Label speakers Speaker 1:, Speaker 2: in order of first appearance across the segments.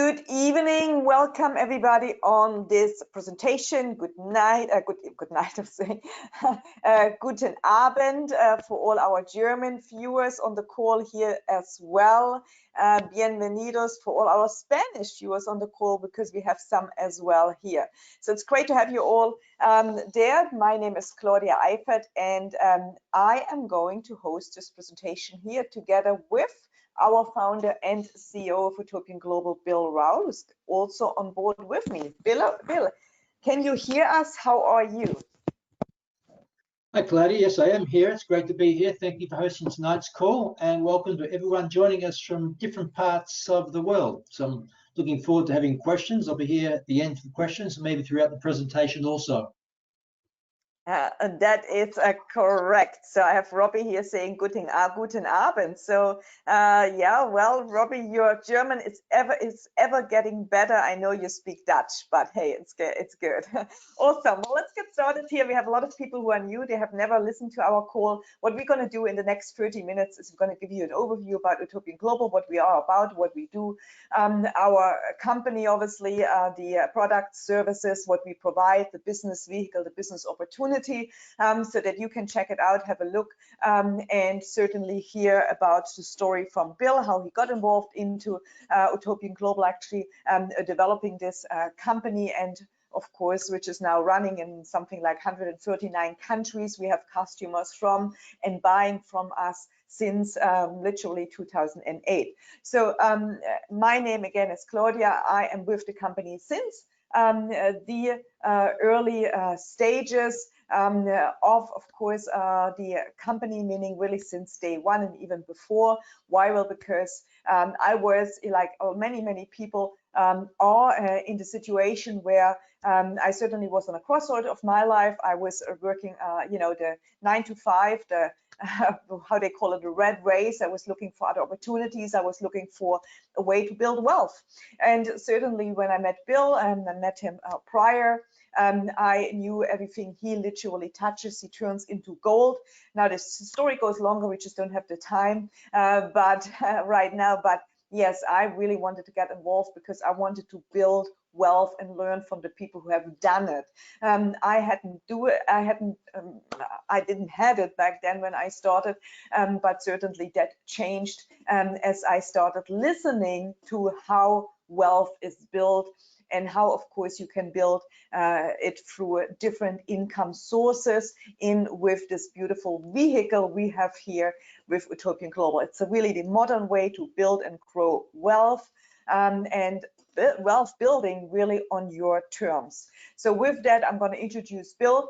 Speaker 1: Good evening. Welcome everybody on this presentation. Good night. Good night. I'm saying. Guten Abend for all our German viewers on the call here as well. Bienvenidos for all our Spanish viewers on the call, because we have some as well here. So it's great to have you all there. My name is Claudia Eifert, and I am going to host this presentation here together with our founder and CEO of Utopian Global, Bill Rao, who's also on board with me. Bill, can you hear us? How are you?
Speaker 2: Hi, Claudia. Yes, I am here. It's great to be here. Thank you for hosting tonight's call, and welcome to everyone joining us from different parts of the world. So I'm looking forward to having questions. I'll be here at the end for questions, and maybe throughout the presentation also.
Speaker 1: That is correct. So I have Robbie here saying guten Abend. So yeah, well, Robbie, your German is ever getting better. I know you speak Dutch, but hey, it's good. Awesome. Well, let's get started here. We have a lot of people who are new. They have never listened to our call. What we're going to do in the next 30 minutes is we're going to give you an overview about Utopian Global, what we are about, what we do, our company, obviously, the products, services, what we provide, the business vehicle, the business opportunity, so that you can check it out, have a look, and certainly hear about the story from Bill, how he got involved into Utopian Global, actually developing this company, and of course, which is now running in something like 139 countries. We have customers from and buying from us since literally 2008. So my name again is Claudia. I am with the company since the early stages of course, the company, meaning really since day one and even before. Why? Well, because I was, like many people are in the situation where I certainly was on a crossroad of my life. I was working, you know, the 9 to 5, the how they call it, the red race. I was looking for other opportunities. I was looking for a way to build wealth. And certainly when I met Bill, and I met him prior, I knew everything he literally touches, he turns into gold. Now this story goes longer, we just don't have the time right now. But yes, I really wanted to get involved because I wanted to build wealth and learn from the people who have done it. I didn't have it back then when I started, but certainly that changed as I started listening to how wealth is built, and how, of course, you can build it through different income sources with this beautiful vehicle we have here with Utopian Global. It's really the modern way to build and grow wealth, and wealth building really on your terms. So with that, I'm going to introduce Bill,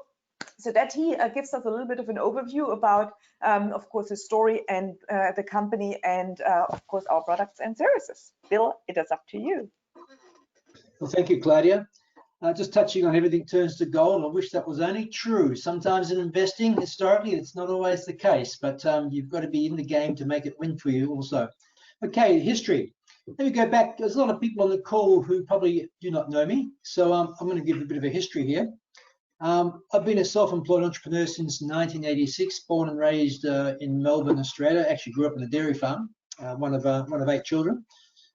Speaker 1: so that he gives us a little bit of an overview about, of course, the story and the company, and of course, our products and services. Bill, it is up to you.
Speaker 2: Well, thank you, Claudia. Just touching on everything turns to gold. I wish that was only true. Sometimes in investing, historically, it's not always the case, but you've got to be in the game to make it win for you also. Okay, history. Let me go back. There's a lot of people on the call who probably do not know me, so I'm going to give a bit of a history here. I've been a self-employed entrepreneur since 1986, born and raised in Melbourne, Australia. Actually grew up on a dairy farm, one of 8 children.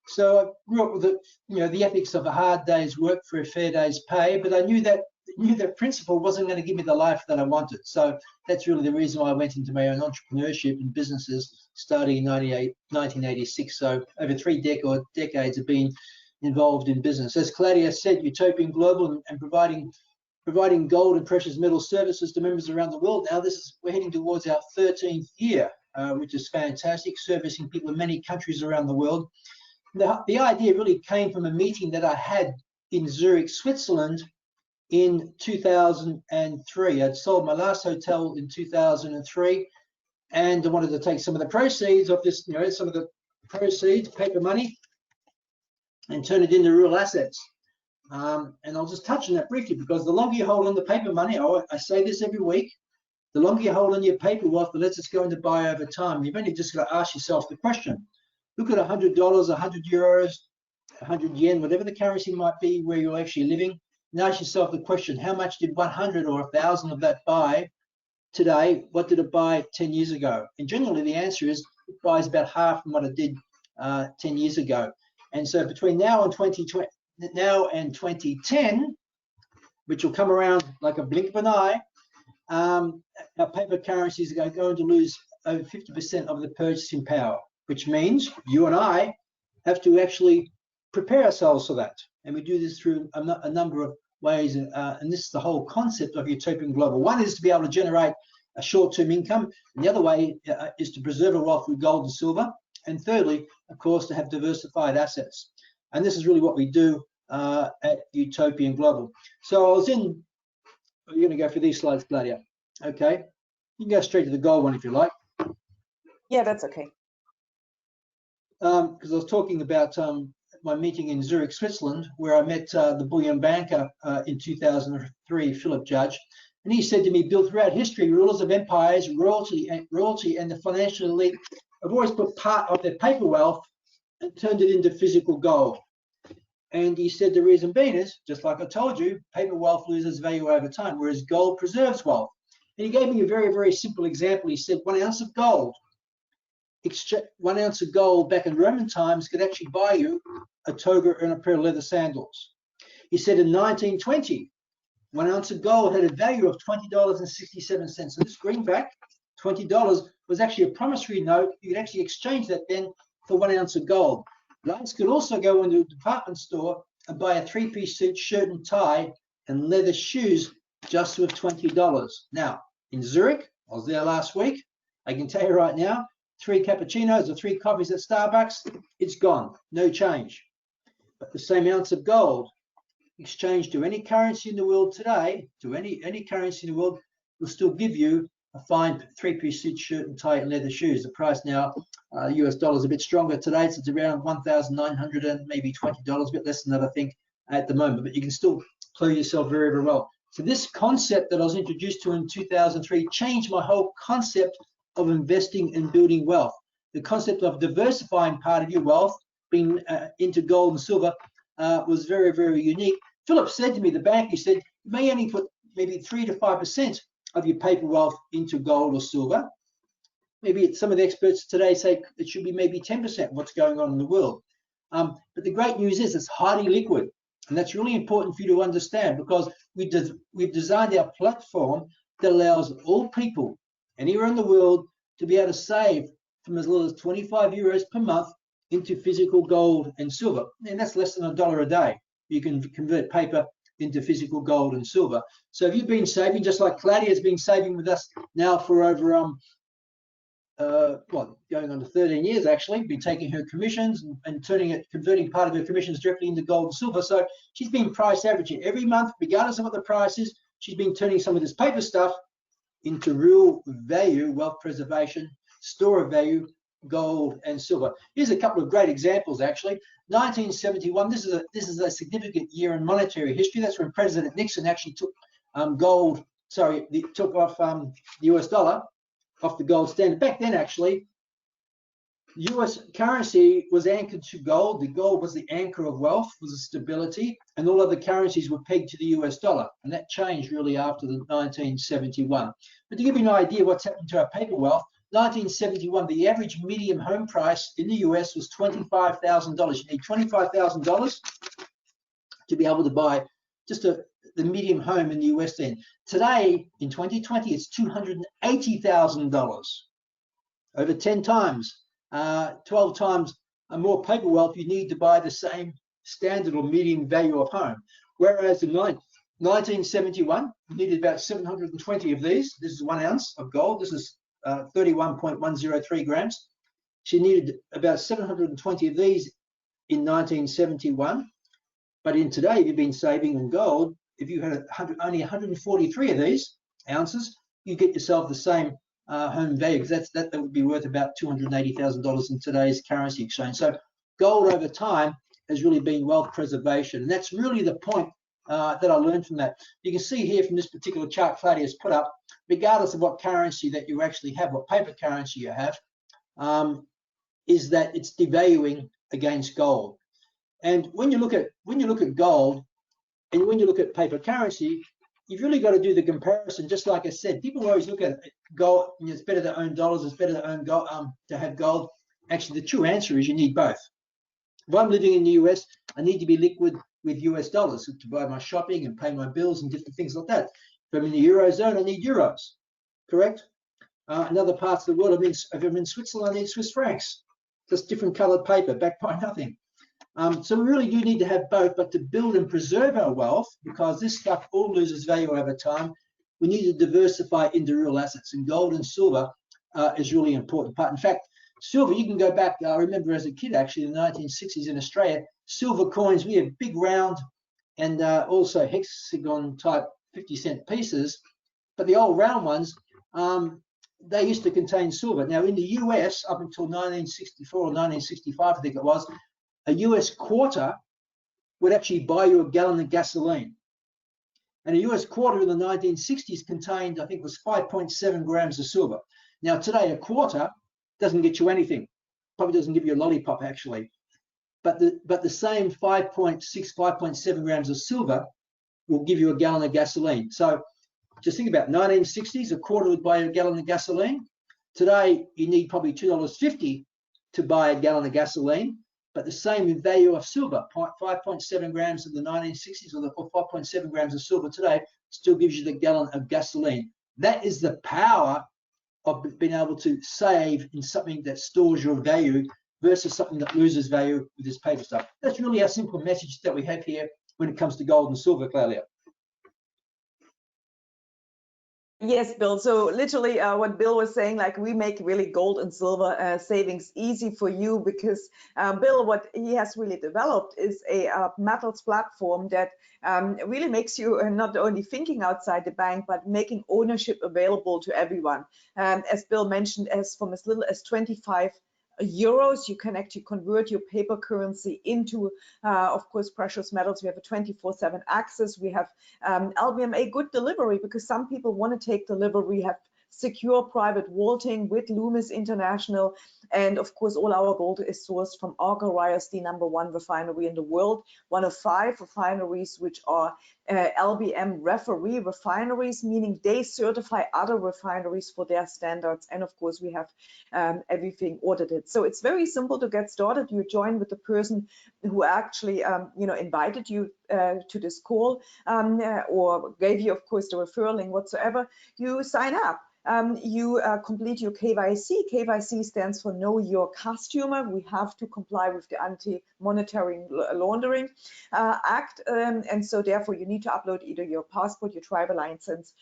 Speaker 2: So I grew up with the ethics of a hard day's work for a fair day's pay, but I knew that principle wasn't going to give me the life that I wanted. So that's really the reason why I went into my own entrepreneurship and businesses starting in 1986. So over 3 decades of being involved in business. As Claudia said, Utopian Global and providing gold and precious metal services to members around the world. Now we're heading towards our 13th year, which is fantastic, servicing people in many countries around the world. The idea really came from a meeting that I had in Zurich, Switzerland in 2003. I'd sold my last hotel in 2003, and I wanted to take some of the proceeds of this, some of the proceeds, paper money, and turn it into real assets. And I'll just touch on that briefly, because the longer you hold on the paper money, I say this every week, the longer you hold on your paper wealth, the less it's going to buy over time. You've only just got to ask yourself the question. Look at $100, 100 euros, 100 yen, whatever the currency might be where you're actually living. And ask yourself the question, how much did 100 or 1,000 of that buy today? What did it buy 10 years ago? And generally the answer is it buys about half from what it did 10 years ago. And so between now and 2010, which will come around like a blink of an eye, our paper currencies are going to lose over 50% of the purchasing power, which means you and I have to actually prepare ourselves for that. And we do this through a number of ways. And this is the whole concept of Utopian Global. One is to be able to generate a short-term income. And the other way is to preserve our wealth with gold and silver. And thirdly, of course, to have diversified assets. And this is really what we do at Utopian Global. So I was in, you're going to go for these slides, Claudia. Okay. You can go straight to the gold one if you like.
Speaker 1: Yeah, that's okay.
Speaker 2: Because I was talking about my meeting in Zurich, Switzerland, where I met the bullion banker in 2003, Philip Judge. And he said to me, Bill, throughout history, rulers of empires, royalty and the financial elite have always put part of their paper wealth and turned it into physical gold. And he said the reason being is, just like I told you, paper wealth loses value over time, whereas gold preserves wealth. And he gave me a very, very simple example. He said 1 ounce of gold, 1 ounce of gold back in Roman times could actually buy you a toga and a pair of leather sandals. He said in 1920, 1 ounce of gold had a value of $20.67. So this greenback, $20, was actually a promissory note. You could actually exchange that then for 1 ounce of gold. Blacks could also go into a department store and buy a 3-piece suit, shirt and tie, and leather shoes just with $20. Now, in Zurich, I was there last week. I can tell you right now, 3 cappuccinos or 3 coffees at Starbucks, it's gone, no change. But the same ounce of gold exchanged to any currency in the world today, to any currency in the world, will still give you a fine 3-piece suit, shirt and tie, and leather shoes. The price now, US dollar is a bit stronger today, so it's around $1,900 and maybe $20, a bit less than that, I think, at the moment. But you can still plow yourself very, very well. So this concept that I was introduced to in 2003 changed my whole concept of investing and building wealth. The concept of diversifying part of your wealth, being into gold and silver, was very, very unique. Philip said to me, the bank, he said, you may only put maybe 3 to 5% of your paper wealth into gold or silver. Maybe some of the experts today say it should be maybe 10% of what's going on in the world. But the great news is it's highly liquid. And that's really important for you to understand, because we've designed our platform that allows all people anywhere in the world to be able to save from as little as 25 euros per month into physical gold and silver. And that's less than $1 a day. You can convert paper into physical gold and silver. So if you've been saving, just like Claudia has been saving with us now for over going on to 13 years actually, been taking her commissions and converting part of her commissions directly into gold and silver. So she's been price averaging every month, regardless of what the price is. She's been turning some of this paper stuff into real value, wealth preservation, store of value, gold and silver. Here's a couple of great examples actually. 1971, this is a significant year in monetary history. That's when President Nixon actually took took off the US dollar off the gold standard. Back then, actually, US currency was anchored to gold. The gold was the anchor of wealth, was the stability, and all other currencies were pegged to the US dollar. And that changed really after the 1971. But to give you an idea what's happened to our paper wealth, 1971, the average medium home price in the US was $25,000. You need $25,000 to be able to buy just the medium home in the US then. Today, in 2020, it's $280,000. Over 10 times, 12 times more paper wealth you need to buy the same standard or medium value of home. Whereas in 1971, you needed about 720 of these. This is 1 ounce of gold. This is 31.103 grams. She needed about 720 of these in 1971. But in today, if you've been saving in gold, if you had only 143 of these ounces, you get yourself the same home value, because that would be worth about $280,000 in today's currency exchange. So gold over time has really been wealth preservation. And that's really the point that I learned from that. You can see here from this particular chart Claudia's put up, regardless of what currency that you actually have, what paper currency you have, is that it's devaluing against gold. And when you look at gold and when you look at paper currency, you've really got to do the comparison. Just like I said, people always look at gold, it's better to own dollars, it's better to own gold, to have gold. Actually, the true answer is you need both. If I'm living in the US, I need to be liquid with US dollars to buy my shopping and pay my bills and different things like that. If I'm in the Eurozone, I need euros, correct? In other parts of the world, if I'm in Switzerland, I need Swiss francs. Just different colored paper, backed by nothing. So we really do need to have both, but to build and preserve our wealth, because this stuff all loses value over time, we need to diversify into real assets, and gold and silver is really an important part. In fact, silver, you can go back, I remember as a kid, actually, in the 1960s in Australia, silver coins, we had big round and also hexagon type 50-cent pieces, but the old round ones, they used to contain silver. Now in the US, up until 1964 or 1965, I think it was, a US quarter would actually buy you a gallon of gasoline. And a US quarter in the 1960s contained, I think it was 5.7 grams of silver. Now today, a quarter doesn't get you anything. Probably doesn't give you a lollipop actually. But the same 5.6, 5.7 grams of silver will give you a gallon of gasoline. So just think about 1960s, a quarter would buy a gallon of gasoline. Today, you need probably $2.50 to buy a gallon of gasoline, but the same in value of silver, 5.7 grams in the 1960s or 5.7 grams of silver today still gives you the gallon of gasoline. That is the power of being able to save in something that stores your value versus something that loses value with this paper stuff. That's really our simple message that we have here when it comes to gold and silver, Claudia.
Speaker 1: Yes, Bill. So literally what Bill was saying, like we make really gold and silver savings easy for you because Bill, what he has really developed is a metals platform that really makes you not only thinking outside the bank, but making ownership available to everyone. As Bill mentioned, as from as little as 25 euros, you can actually convert your paper currency into, of course, precious metals. We have a 24/7 access. We have LBMA good delivery because some people want to take delivery. We have secure private vaulting with Loomis International. And of course, all our gold is sourced from Argorias, the #1 refinery in the world, one of 5 refineries which are LBM referee refineries, meaning they certify other refineries for their standards. And of course, we have everything audited. So it's very simple to get started. You join with the person who actually, invited you to this call or gave you, of course, the referral link whatsoever. You sign up. You complete your KYC. KYC stands for Know Your Customer. We have to comply with the Anti-Monetary Laundering Act, and so therefore you need to upload either your passport, your driver license,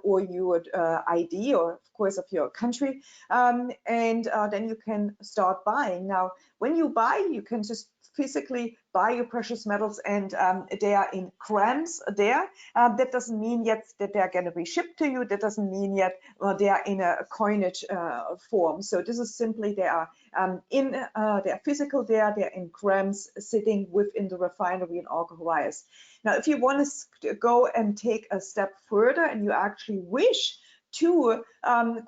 Speaker 1: or your ID, or of course of your country, and then you can start buying. Now, when you buy, you can just physically buy your precious metals and they are in grams there. That doesn't mean yet that they're going to be shipped to you. That doesn't mean yet they are in a coinage form. So this is simply they are they're physical there. They're in grams sitting within the refinery in Argorias. Now, if you want to go and take a step further and you actually wish to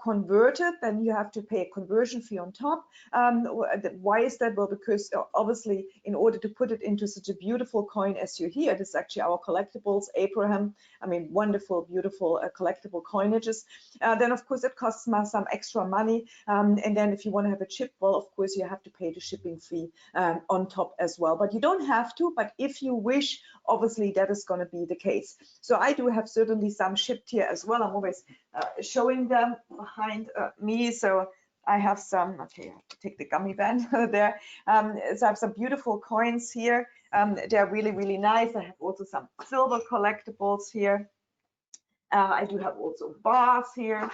Speaker 1: convert it, then you have to pay a conversion fee on top. Why is that? Well, because obviously in order to put it into such a beautiful coin as you hear, this is actually our collectibles, Abraham, I mean, wonderful, beautiful collectible coinages, then of course it costs some extra money. And then if you want to have a chip, well, of course you have to pay the shipping fee on top as well. But you don't have to, but if you wish, obviously that is going to be the case. So I do have certainly some shipped here as well. I'm always showing them behind me. So I have some, okay, I have to take the gummy band there. So I have some beautiful coins here. They're really, really nice. I have also some silver collectibles here. I do have also bars here,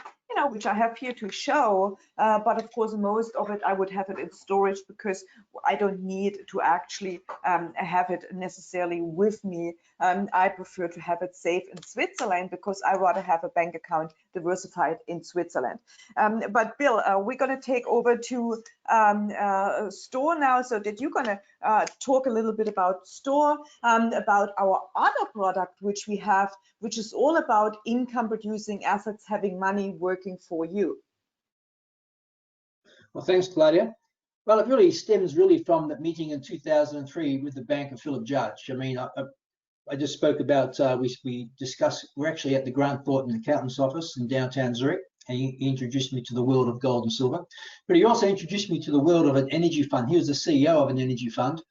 Speaker 1: which I have here to show, but of course most of it I would have it in storage because I don't need to actually have it necessarily with me. I prefer to have it safe in Switzerland because I rather have a bank account diversified in Switzerland. But Bill, we're going to take over to Store now, so that you're going to talk a little bit about Store, about our other product which we have, which is all about income producing assets, having money working for you.
Speaker 2: Well, thanks, Claudia. Well, it really stems from the meeting in 2003 with the banker Philip Judge. I mean, I just spoke about, we discussed, we're actually at the Grant Thornton accountant's office in downtown Zurich. And he introduced me to the world of gold and silver. But he also introduced me to the world of an energy fund. He was the CEO of an energy fund.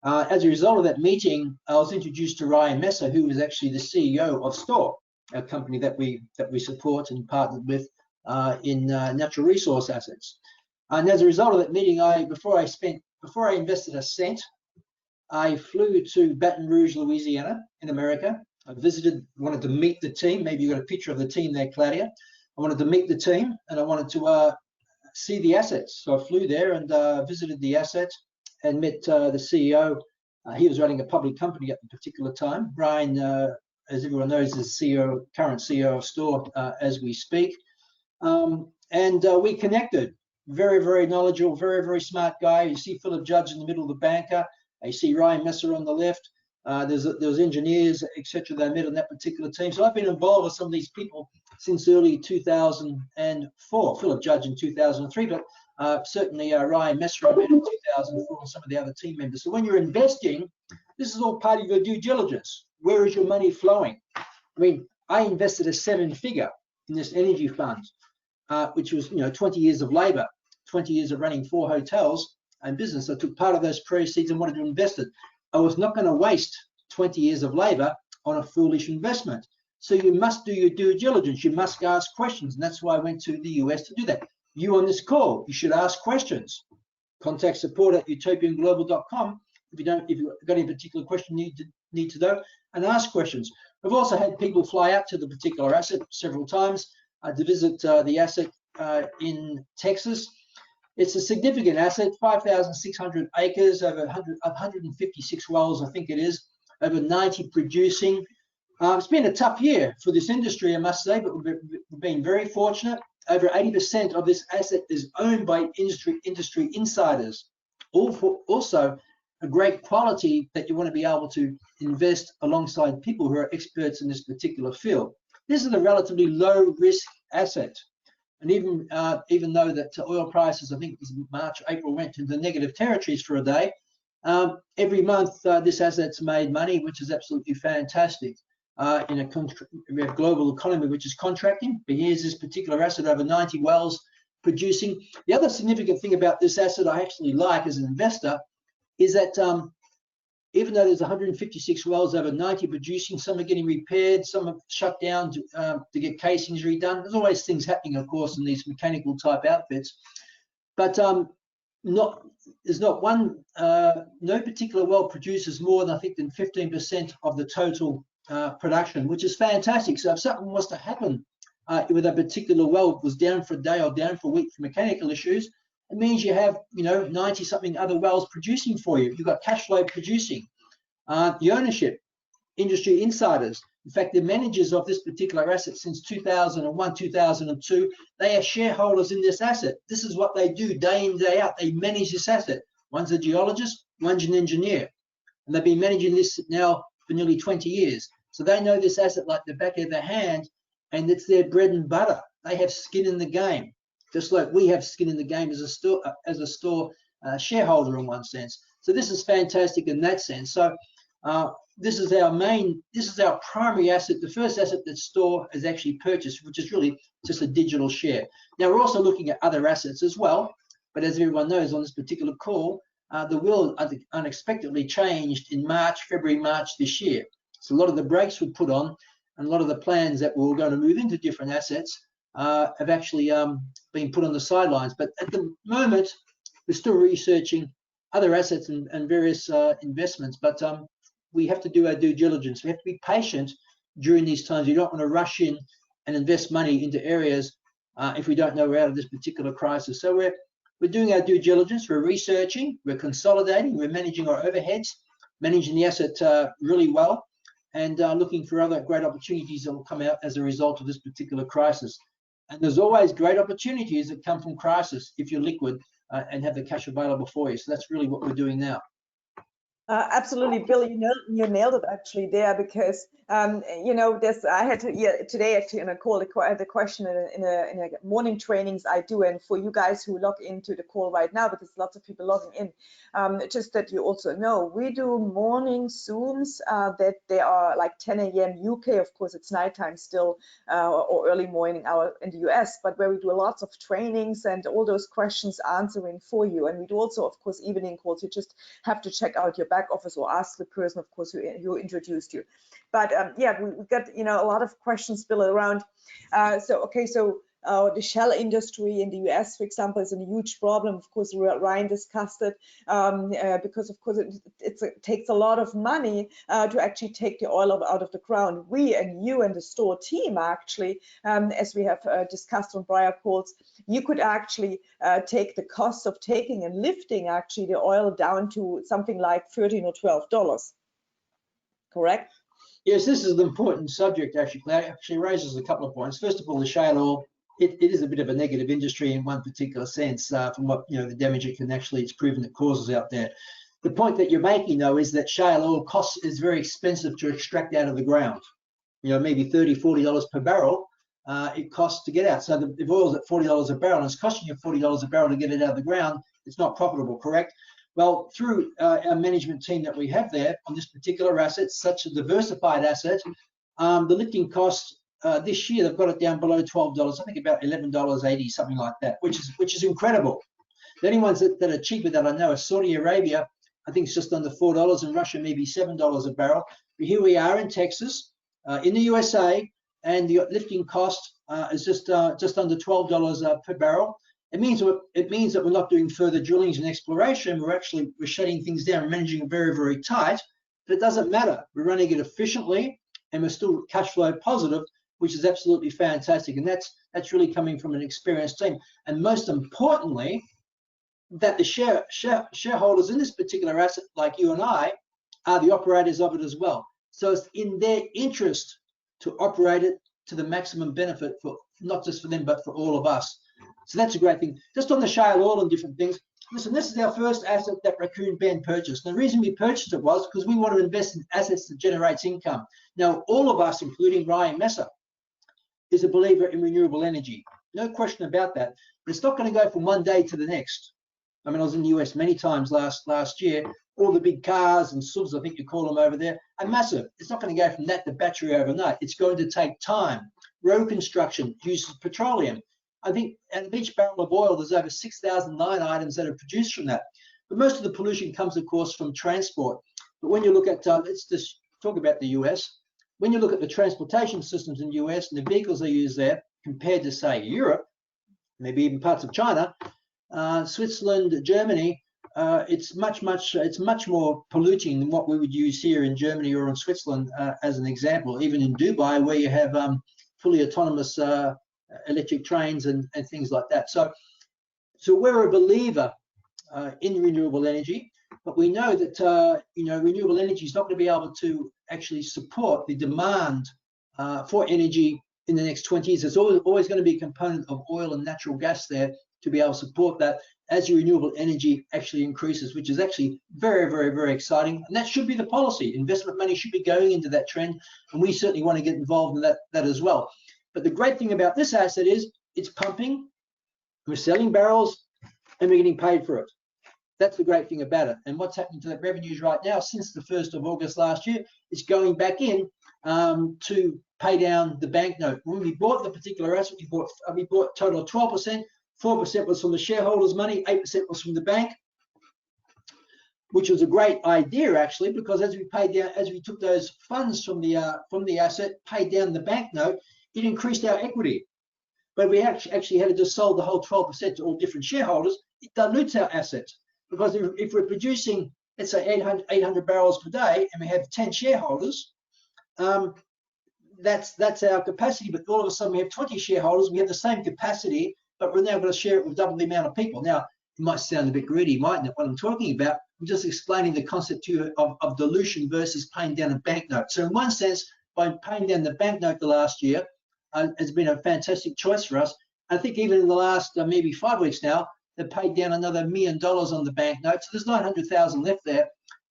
Speaker 2: As a result of that meeting, I was introduced to Ryan Messer, who was actually the CEO of Store, a company that we support and partnered with in natural resource assets. And as a result of that meeting, before I invested a cent, I flew to Baton Rouge, Louisiana, in America. I wanted to meet the team. Maybe you got a picture of the team there, Claudia. I wanted to meet the team, and I wanted to see the assets. So I flew there and visited the assets and met the CEO. He was running a public company at the particular time. Brian, as everyone knows, is the current CEO of Store as we speak. And we connected. Very, very knowledgeable, very, very smart guy. You see Philip Judge in the middle, the banker. You see Ryan Messer on the left. There's engineers, etc. that I met on that particular team. So I've been involved with some of these people since early 2004. Philip Judge in 2003, but certainly Ryan Messer I met in 2004 and some of the other team members. So when you're investing, this is all part of your due diligence. Where is your money flowing? I mean, I invested a 7-figure in this energy fund, which was 20 years of labor, 20 years of running 4 hotels and business. I took part of those proceeds and wanted to invest it. I was not going to waste 20 years of labor on a foolish investment. So you must do your due diligence. You must ask questions. And that's why I went to the US to do that. You on this call, you should ask questions. Contact support at utopianglobal.com if you've got any particular question you need to know, and ask questions. I've also had people fly out to the particular asset several times to visit the asset in Texas. It's a significant asset, 5,600 acres, over 156 wells, I think it is, over 90 producing. It's been a tough year for this industry, I must say, but we've been very fortunate. Over 80% of this asset is owned by industry insiders. Also, a great quality that you want to be able to invest alongside people who are experts in this particular field. This is a relatively low risk asset. And even though that oil prices, I think it was March, April, went into negative territories for a day, every month this asset's made money, which is absolutely fantastic in a global economy which is contracting. But here's this particular asset, over 90 wells producing. The other significant thing about this asset I actually like as an investor is that even though there's 156 wells, over 90 producing, some are getting repaired, some are shut down to get casings redone. There's always things happening, of course, in these mechanical type outfits. But there's not one, no particular well produces more than, I think, than 15% of the total production, which is fantastic. So if something was to happen with a particular well, was down for a day or down for a week for mechanical issues, it means you have 90 something other wells producing for you. You've got cash flow producing. The ownership, industry insiders. In fact, the managers of this particular asset since 2001, 2002, they are shareholders in this asset. This is what they do day in, day out. They manage this asset. One's a geologist, one's an engineer. And they've been managing this now for nearly 20 years. So they know this asset like the back of their hand, and it's their bread and butter. They have skin in the game, just like we have skin in the game as a store shareholder in one sense. So this is fantastic in that sense. So this is our primary asset, the first asset that Store has actually purchased, which is really just a digital share. Now we're also looking at other assets as well, but as everyone knows on this particular call, the world unexpectedly changed in February, March this year. So a lot of the brakes were put on, and a lot of the plans that we were going to move into different assets have actually been put on the sidelines. But at the moment, we're still researching other assets and various investments, but we have to do our due diligence. We have to be patient during these times. You don't want to rush in and invest money into areas if we don't know we're out of this particular crisis. So we're doing our due diligence, we're researching, we're consolidating, we're managing our overheads, managing the asset really well, and looking for other great opportunities that will come out as a result of this particular crisis. And there's always great opportunities that come from crisis if you're liquid and have the cash available for you. So that's really what we're doing now.
Speaker 1: Absolutely, Bill. You nailed it actually there because I had today actually in a call the question in a morning trainings I do, and for you guys who log into the call right now because lots of people logging in, just that you also know we do morning Zooms that they are like 10 a.m. UK. Of course, it's nighttime still or early morning hour in the US, but where we do lots of trainings and all those questions answering for you, and we do also of course evening calls. You just have to check out your back office or ask the person, of course, who introduced you. But yeah, we got a lot of questions still around. The shell industry in the US, for example, is a huge problem. Of course, Ryan discussed it because, of course, it takes a lot of money to actually take the oil out of the ground. We and you and the store team actually, as we have discussed on prior calls, you could actually take the cost of taking and lifting actually the oil down to something like $13 or $12. Correct?
Speaker 2: Yes, this is an important subject actually. It actually raises a couple of points. First of all, the shale oil, it is a bit of a negative industry in one particular sense from what, the damage it can actually, it's proven it causes out there. The point that you're making though is that shale oil is very expensive to extract out of the ground. Maybe $30, $40 per barrel it costs to get out. So if oil's at $40 a barrel and it's costing you $40 a barrel to get it out of the ground, it's not profitable, correct? Well, through our management team that we have there on this particular asset, such a diversified asset, the lifting costs this year, they've got it down below $12, I think about $11.80, something like that, which is incredible. The only ones that are cheaper that I know are Saudi Arabia. I think it's just under $4, and Russia maybe $7 a barrel. But here we are in Texas, in the USA, and the lifting cost is just under $12 per barrel. It means that we're not doing further drillings and exploration. We're shutting things down and managing it very, very tight. But it doesn't matter. We're running it efficiently, and we're still cash flow positive, which is absolutely fantastic. And that's really coming from an experienced team. And most importantly, that the shareholders in this particular asset, like you and I, are the operators of it as well. So it's in their interest to operate it to the maximum benefit for not just for them, but for all of us. So that's a great thing. Just on the shale oil and different things. Listen, this is our first asset that Raccoon Bend purchased. And the reason we purchased it was because we want to invest in assets that generates income. Now, all of us, including Ryan Messer, is a believer in renewable energy. No question about that. But it's not going to go from one day to the next. I mean, I was in the US many times last year. All the big cars and SUVs, I think you call them over there, are massive. It's not going to go from that to battery overnight. It's going to take time. Road construction uses petroleum. I think at each barrel of oil, there's over 6,000 line items that are produced from that. But most of the pollution comes, of course, from transport. But when you look at, let's just talk about the US. When you look at the transportation systems in the US and the vehicles they use there, compared to, say, Europe, maybe even parts of China, Switzerland, Germany, it's much more polluting than what we would use here in Germany or in Switzerland, as an example. Even in Dubai, where you have fully autonomous electric trains and things like that. So we're a believer in renewable energy, but we know that renewable energy is not going to be able to actually support the demand for energy in the next 20 years. There's always going to be a component of oil and natural gas there to be able to support that as your renewable energy actually increases, which is actually very, very, very exciting. And that should be the policy. Investment money should be going into that trend, and we certainly want to get involved in that as well. But the great thing about this asset is it's pumping, we're selling barrels, and we're getting paid for it. That's the great thing about it. And what's happening to that revenues right now, since the 1st of August last year, is going back in to pay down the bank note. When we bought the particular asset, we bought a total of 12%, 4% was from the shareholders' money, 8% was from the bank, which was a great idea actually, because as we took those funds from the asset, paid down the bank note, it increased our equity. But we actually had to just sold the whole 12% to all different shareholders. It dilutes our assets, because if we're producing, let's say 800 barrels per day, and we have 10 shareholders, that's our capacity. But all of a sudden we have 20 shareholders, we have the same capacity, but we're now going to share it with double the amount of people. Now, it might sound a bit greedy, mightn't it, what I'm talking about? I'm just explaining the concept to you of dilution versus paying down a banknote. So in one sense, by paying down the banknote the last year, has been a fantastic choice for us. I think even in the last maybe 5 weeks now, they've paid down another $1 million on the banknote. So there's 900,000 left there.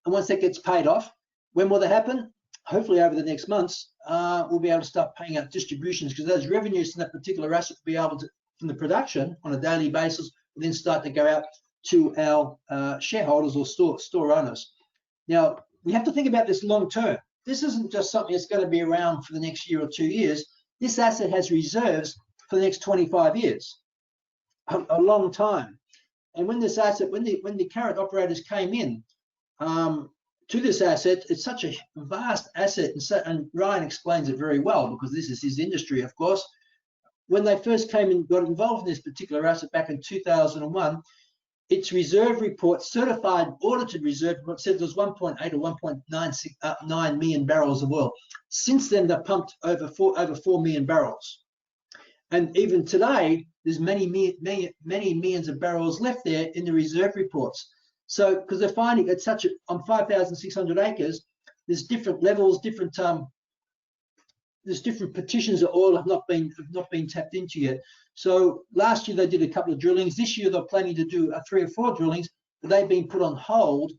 Speaker 2: And once that gets paid off, when will that happen? Hopefully over the next months, we'll be able to start paying out distributions, because those revenues from that particular asset will be able to, from the production on a daily basis, will then start to go out to our shareholders or store owners. Now, we have to think about this long term. This isn't just something that's going to be around for the next year or 2 years. This asset has reserves for the next 25 years, a long time. And when this asset, when the current operators came in to this asset, it's such a vast asset, and Ryan explains it very well, because this is his industry, of course. When they first came and got involved in this particular asset back in 2001, its reserve report, certified audited reserve report, said there was 1.8 or 1.9 million barrels of oil. Since then, they've pumped over 4 million barrels. And even today, there's many millions of barrels left there in the reserve reports. So, because they're finding it's such a, on 5,600 acres, there's different levels, there's different petitions of oil have not been tapped into yet. So last year they did a couple of drillings. This year they're planning to do 3 or 4 drillings, but they've been put on hold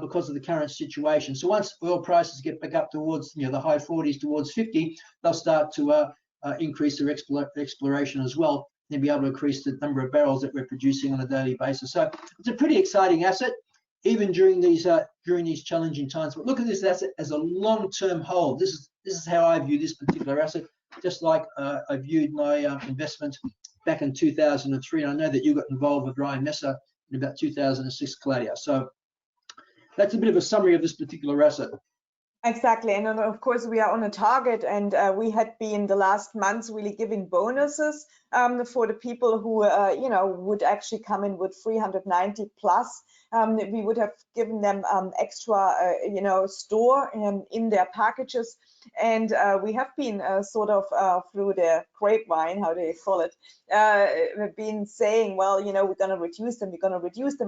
Speaker 2: because of the current situation. So once oil prices get back up towards the high 40s, towards 50, they'll start to increase their exploration as well, and be able to increase the number of barrels that we're producing on a daily basis. So it's a pretty exciting asset, even during these challenging times. But look at this asset as a long-term hold. This is how I view this particular asset, just like I viewed my investment back in 2003. And I know that you got involved with Ryan Messer in about 2006, Claudia. So that's a bit of a summary of this particular asset.
Speaker 1: Exactly, and of course we are on a target, and we had been the last months really giving bonuses for the people who would actually come in with 390 plus. We would have given them extra store in their packages, and we have been sort of through the grapevine, how do you call it, been saying, well, we're going to reduce them,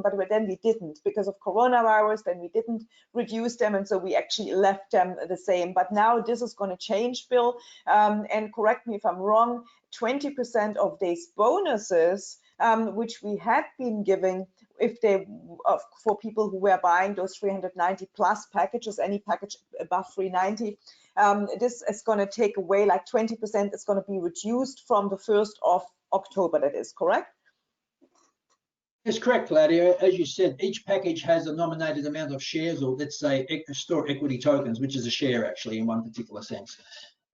Speaker 1: but then we didn't, because of coronavirus. Then we didn't reduce them, and so we actually left them the same. But now this is going to change, Bill, and correct me if I'm wrong, 20% of these bonuses which we had been giving, if they for people who were buying those 390 plus packages, any package above 390, this is going to take away, like 20% is going to be reduced from the 1st of October. That is correct?
Speaker 2: That's correct, Claudia. As you said, each package has a nominated amount of shares, or let's say store equity tokens, which is a share actually in one particular sense.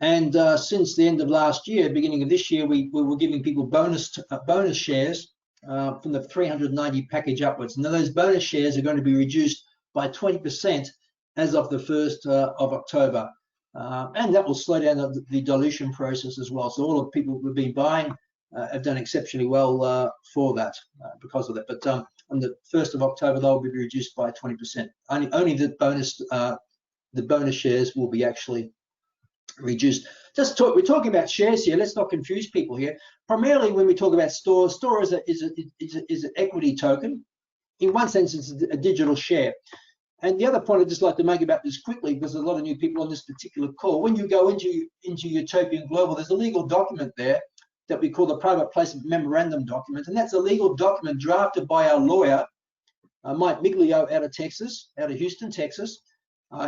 Speaker 2: And since the end of last year, beginning of this year, we were giving people bonus shares from the 390 package upwards. Now those bonus shares are going to be reduced by 20% as of the 1st of October. And that will slow down the dilution process as well. So all of the people who've been buying have done exceptionally well for that, because of that. But on the 1st of October, they'll be reduced by 20%. Only the bonus shares will be actually reduced. We're talking about shares here. Let's not confuse people here. Primarily, when we talk about store is an equity token. In one sense, it's a digital share. And the other point I'd just like to make about this quickly, because there's a lot of new people on this particular call. When you go into Utopian Global, there's a legal document there that we call the private placement memorandum document, and that's a legal document drafted by our lawyer, Mike Miglio, out of Houston, Texas.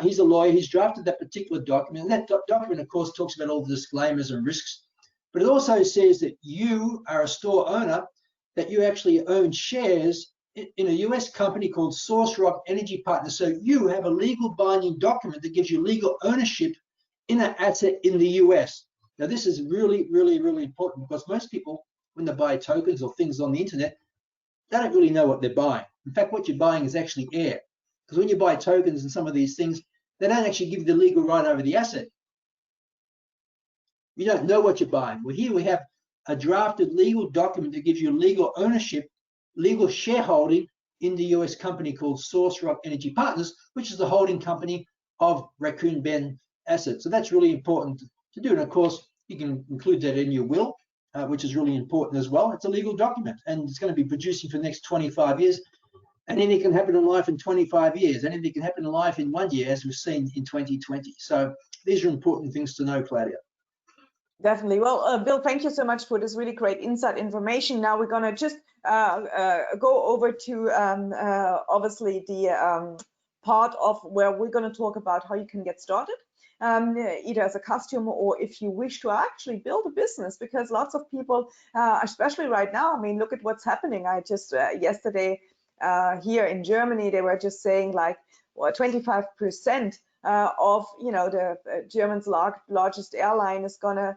Speaker 2: He's a lawyer. He's drafted that particular document, and that document, of course, talks about all the disclaimers and risks, but it also says that you are a store owner, that you actually own shares in a US company called Source Rock Energy Partners. So you have a legal binding document that gives you legal ownership in an asset in the US. Now, this is really, really, really important, because most people, when they buy tokens or things on the internet, they don't really know what they're buying. In fact, what you're buying is actually air. Because when you buy tokens and some of these things, they don't actually give you the legal right over the asset. You don't know what you're buying. Well, here we have a drafted legal document that gives you legal ownership, legal shareholding in the US company called Source Rock Energy Partners, which is the holding company of Raccoon Bend assets. So that's really important to do. And of course, you can include that in your will, which is really important as well. It's a legal document, and it's going to be producing for the next 25 years. And anything can happen in life in 25 years. Anything can happen in life in 1 year, as we've seen in 2020. So these are important things to know, Claudia.
Speaker 1: Definitely. Well, Bill, thank you so much for this really great inside information. Now we're going to just go over to obviously the part of where we're going to talk about how you can get started, either as a customer or if you wish to actually build a business, because lots of people, especially right now, I mean, look at what's happening. I just yesterday here in Germany, they were just saying like, well, 25% of, you know, the German's largest airline is gonna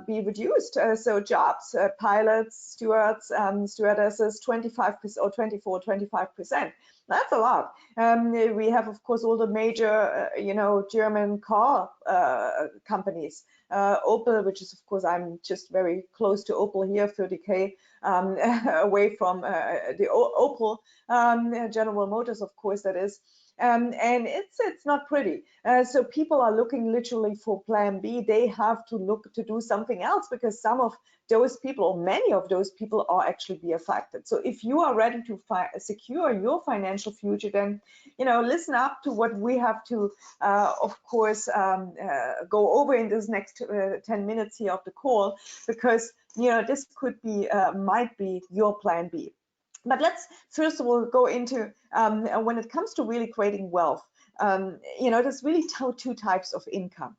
Speaker 1: be reduced. So jobs, pilots, stewards, stewardesses, 25% or 25%. That's a lot. We have, of course, all the major, you know, German car companies. Opel, which is, of course, I'm just very close to Opel here, 30K away from the Opel, General Motors, of course, that is. And it's not pretty. So people are looking literally for plan B. They have to look to do something else, because some of those people, or many of those people, are actually be affected. So if you are ready to secure your financial future, then, you know, listen up to what we have to, of course, go over in this next 10 minutes here of the call, because, you know, this could be, might be your plan B. But let's first of all go into when it comes to really creating wealth. You know, there's really two types of income.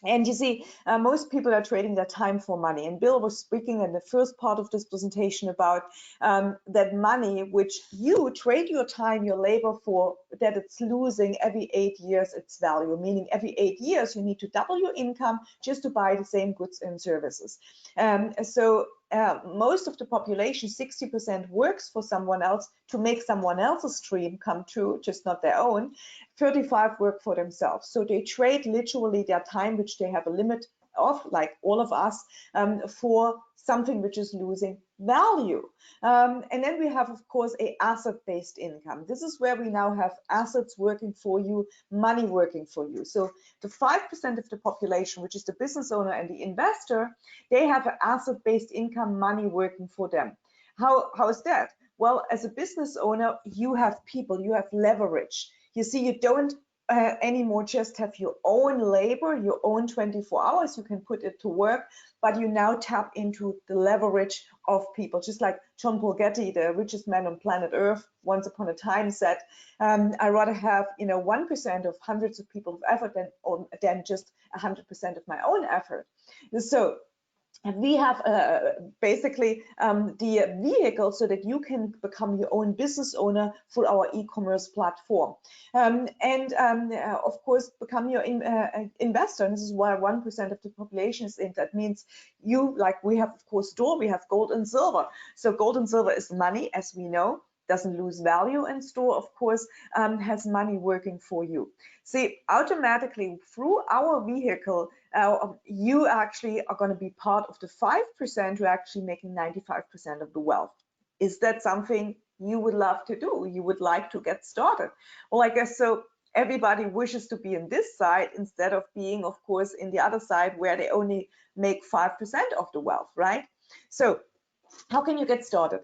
Speaker 1: And you see, most people are trading their time for money. And Bill was speaking in the first part of this presentation about that money which you trade your time, your labor for, that it's losing every 8 years its value, meaning every 8 years you need to double your income just to buy the same goods and services. So most of the population, 60%, works for someone else to make someone else's dream come true, just not their own. 35 work for themselves. So they trade literally their time, which they have a limit of, like all of us, for something which is losing value. And then we have, of course, a asset-based income. This is where we now have assets working for you, money working for you. So the 5% of the population, which is the business owner and the investor, they have an asset-based income, money working for them. How is that? Well, as a business owner, you have people, you have leverage. You see, you don't anymore just have your own labor, your own 24 hours, you can put it to work, but you now tap into the leverage of people. Just like John Paul Getty, the richest man on planet Earth, once upon a time said, I rather have, you know, 1% of hundreds of people's effort than just 100% of my own effort. So we have basically the vehicle so that you can become your own business owner for our e-commerce platform, and of course become your investor. And this is why 1% of the population is in. That means you, like we have, of course, store, we have gold and silver. So gold and silver is money, as we know, doesn't lose value, and store, of course, has money working for you. See, automatically through our vehicle, you actually are going to be part of the 5% who are actually making 95% of the wealth. Is that something you would love to do? You would like to get started? Well, I guess so. Everybody wishes to be in this side instead of being, of course, in the other side where they only make 5% of the wealth, right? So how can you get started?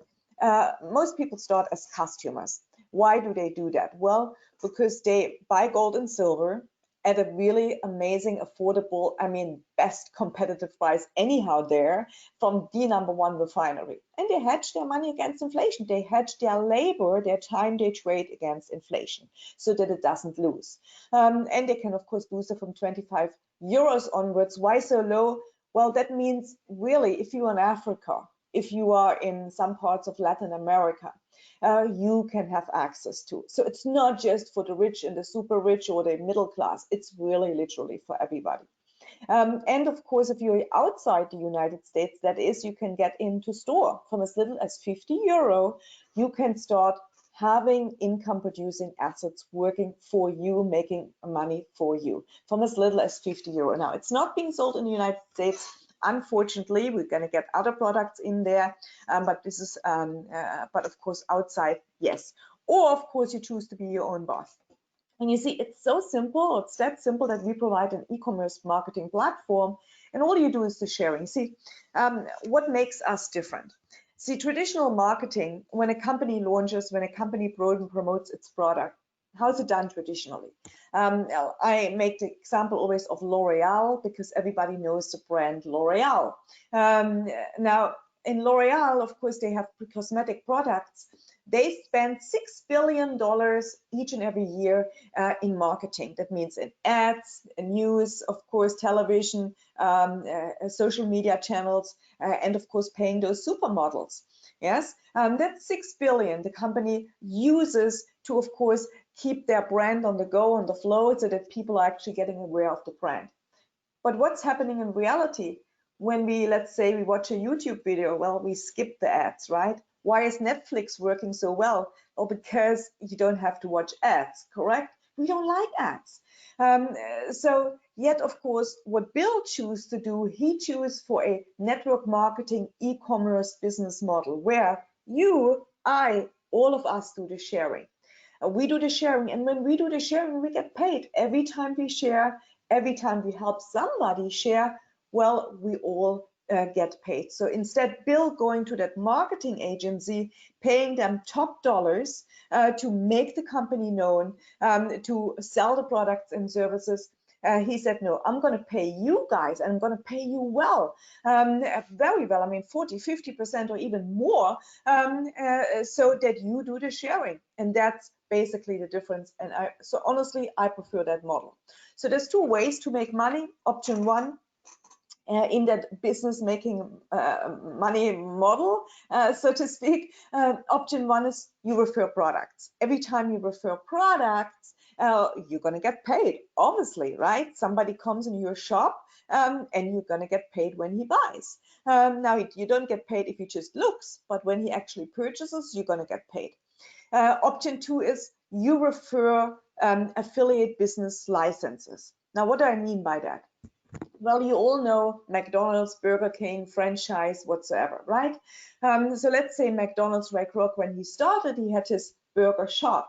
Speaker 1: Most people start as customers. Why do they do that? Well, because they buy gold and silver at a really amazing, affordable, I mean, best competitive price anyhow there from the #1 refinery. And they hedge their money against inflation. They hedge their labor, their time they trade against inflation so that it doesn't lose. And they can, of course, boost it from 25 euros onwards. Why so low? Well, that means really if you're in Africa, if you are in some parts of Latin America, you can have access to. So it's not just for the rich and the super rich or the middle class. It's really literally for everybody. And of course, if you're outside the United States, that is, you can get into store from as little as 50 euro. You can start having income producing assets working for you, making money for you from as little as 50 euro. Now, it's not being sold in the United States. Unfortunately, we're going to get other products in there, but this is, but of course, outside, yes. Or of course, you choose to be your own boss. And you see, it's so simple. It's that simple that we provide an e-commerce marketing platform, and all you do is the sharing. See, what makes us different? See, traditional marketing, when a company launches, when a company promotes its product, how's it done traditionally? I make the example always of L'Oreal because everybody knows the brand L'Oreal. Now, in L'Oreal, of course, they have cosmetic products, they spend $6 billion each and every year in marketing. That means in ads, news, of course, television, social media channels, and of course paying those supermodels. Yes, that's $6 billion the company uses to, of course, keep their brand on the go, on the flow, so that people are actually getting aware of the brand. But what's happening in reality when we, let's say, we watch a YouTube video? Well, we skip the ads, right? Why is Netflix working so well? Well, because you don't have to watch ads, correct? We don't like ads. So yet, of course, what Bill chose to do, he chose for a network marketing e-commerce business model where you, I, all of us do the sharing. We do the sharing, and when we do the sharing, we get paid every time we share, every time we help somebody share. Well, we all get paid. So instead, Bill going to that marketing agency, paying them top dollars to make the company known, to sell the products and services, he said, no, I'm going to pay you guys, and I'm going to pay you well, very well. I mean, 40, 50% or even more, so that you do the sharing. And that's basically the difference. And so honestly, I prefer that model. So there's two ways to make money. Option one, in that business making money model, so to speak. Option one is you refer products. Every time you refer products, you're going to get paid, obviously, right? Somebody comes in your shop and you're going to get paid when he buys. Now, you don't get paid if he just looks, but when he actually purchases, you're going to get paid. Option two is you refer affiliate business licenses. Now, what do I mean by that? Well, you all know McDonald's, Burger King, franchise, whatsoever, right? So let's say McDonald's, Ray Kroc, when he started, he had his burger shop,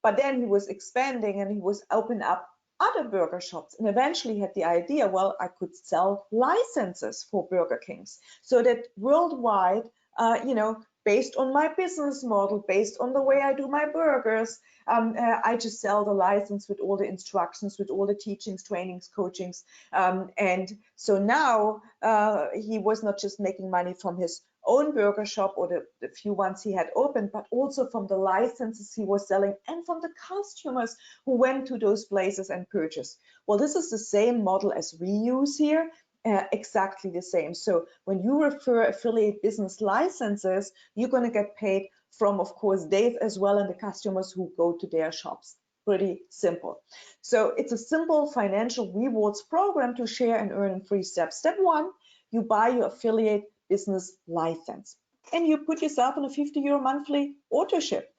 Speaker 1: but then he was expanding and he was opening up other burger shops, and eventually he had the idea, well, I could sell licenses for Burger Kings, so that worldwide, based on my business model, based on the way I do my burgers, I just sell the license with all the instructions, with all the teachings, trainings, coachings. And so now he was not just making money from his own burger shop or the few ones he had opened, but also from the licenses he was selling and from the customers who went to those places and purchased. Well, this is the same model as we use here. Exactly the same. So when you refer affiliate business licenses, you're going to get paid from, of course, Dave as well and the customers who go to their shops. Pretty simple. So it's a simple financial rewards program to share and earn in 3 steps. Step one, you buy your affiliate business license and you put yourself on a €50 monthly auto ship.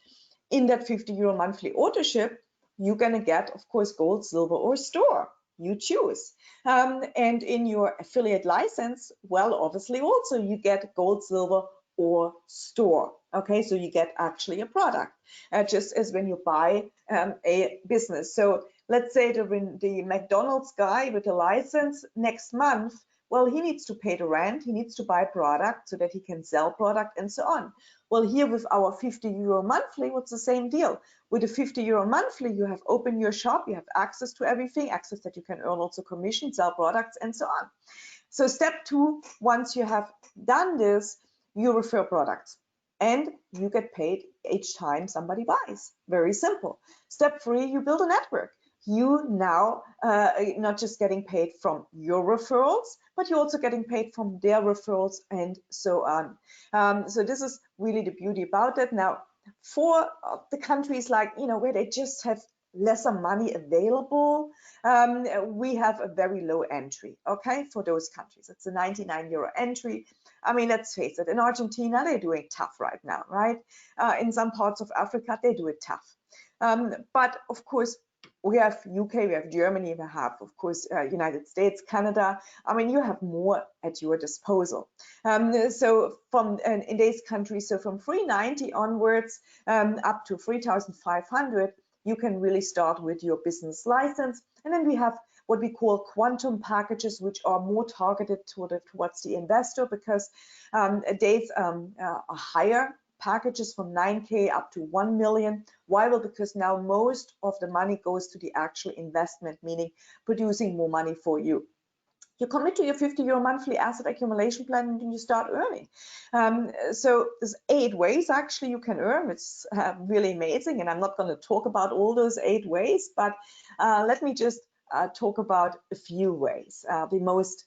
Speaker 1: In that €50 monthly auto ship, you're going to get, of course, gold, silver, or store. You choose. And in your affiliate license, well, obviously also you get gold, silver, or store. Okay, so you get actually a product, just as when you buy a business. So let's say the McDonald's guy with a license next month, well, he needs to pay the rent, he needs to buy product so that he can sell product and so on. Well, here with our €50 monthly, what's the same deal? With a €50 monthly, you have opened your shop, you have access to everything, access that you can earn also commission, sell products, and so on. So step two, once you have done this, you refer products and you get paid each time somebody buys. Very simple. Step three, you build a network. You now not just getting paid from your referrals, but you're also getting paid from their referrals and so on. So this is really the beauty about it. Now, for the countries like, where they just have lesser money available, we have a very low entry, okay, for those countries. It's a €99 entry. I mean, let's face it, in Argentina, they're doing tough right now, right? In some parts of Africa, they do it tough. But of course, we have UK, we have Germany, we have, of course, United States, Canada. I mean, you have more at your disposal. So from in these countries, so from $390 onwards up to 3,500, you can really start with your business license. And then we have what we call quantum packages, which are more targeted towards the investor, because they've a higher packages from 9K up to 1 million. Why? Well, because now most of the money goes to the actual investment, meaning producing more money for you. You commit to your 50 euro monthly asset accumulation plan and you start earning. So there's 8 ways actually you can earn. It's really amazing, and I'm not going to talk about all those 8 ways, but let me just talk about a few ways. The most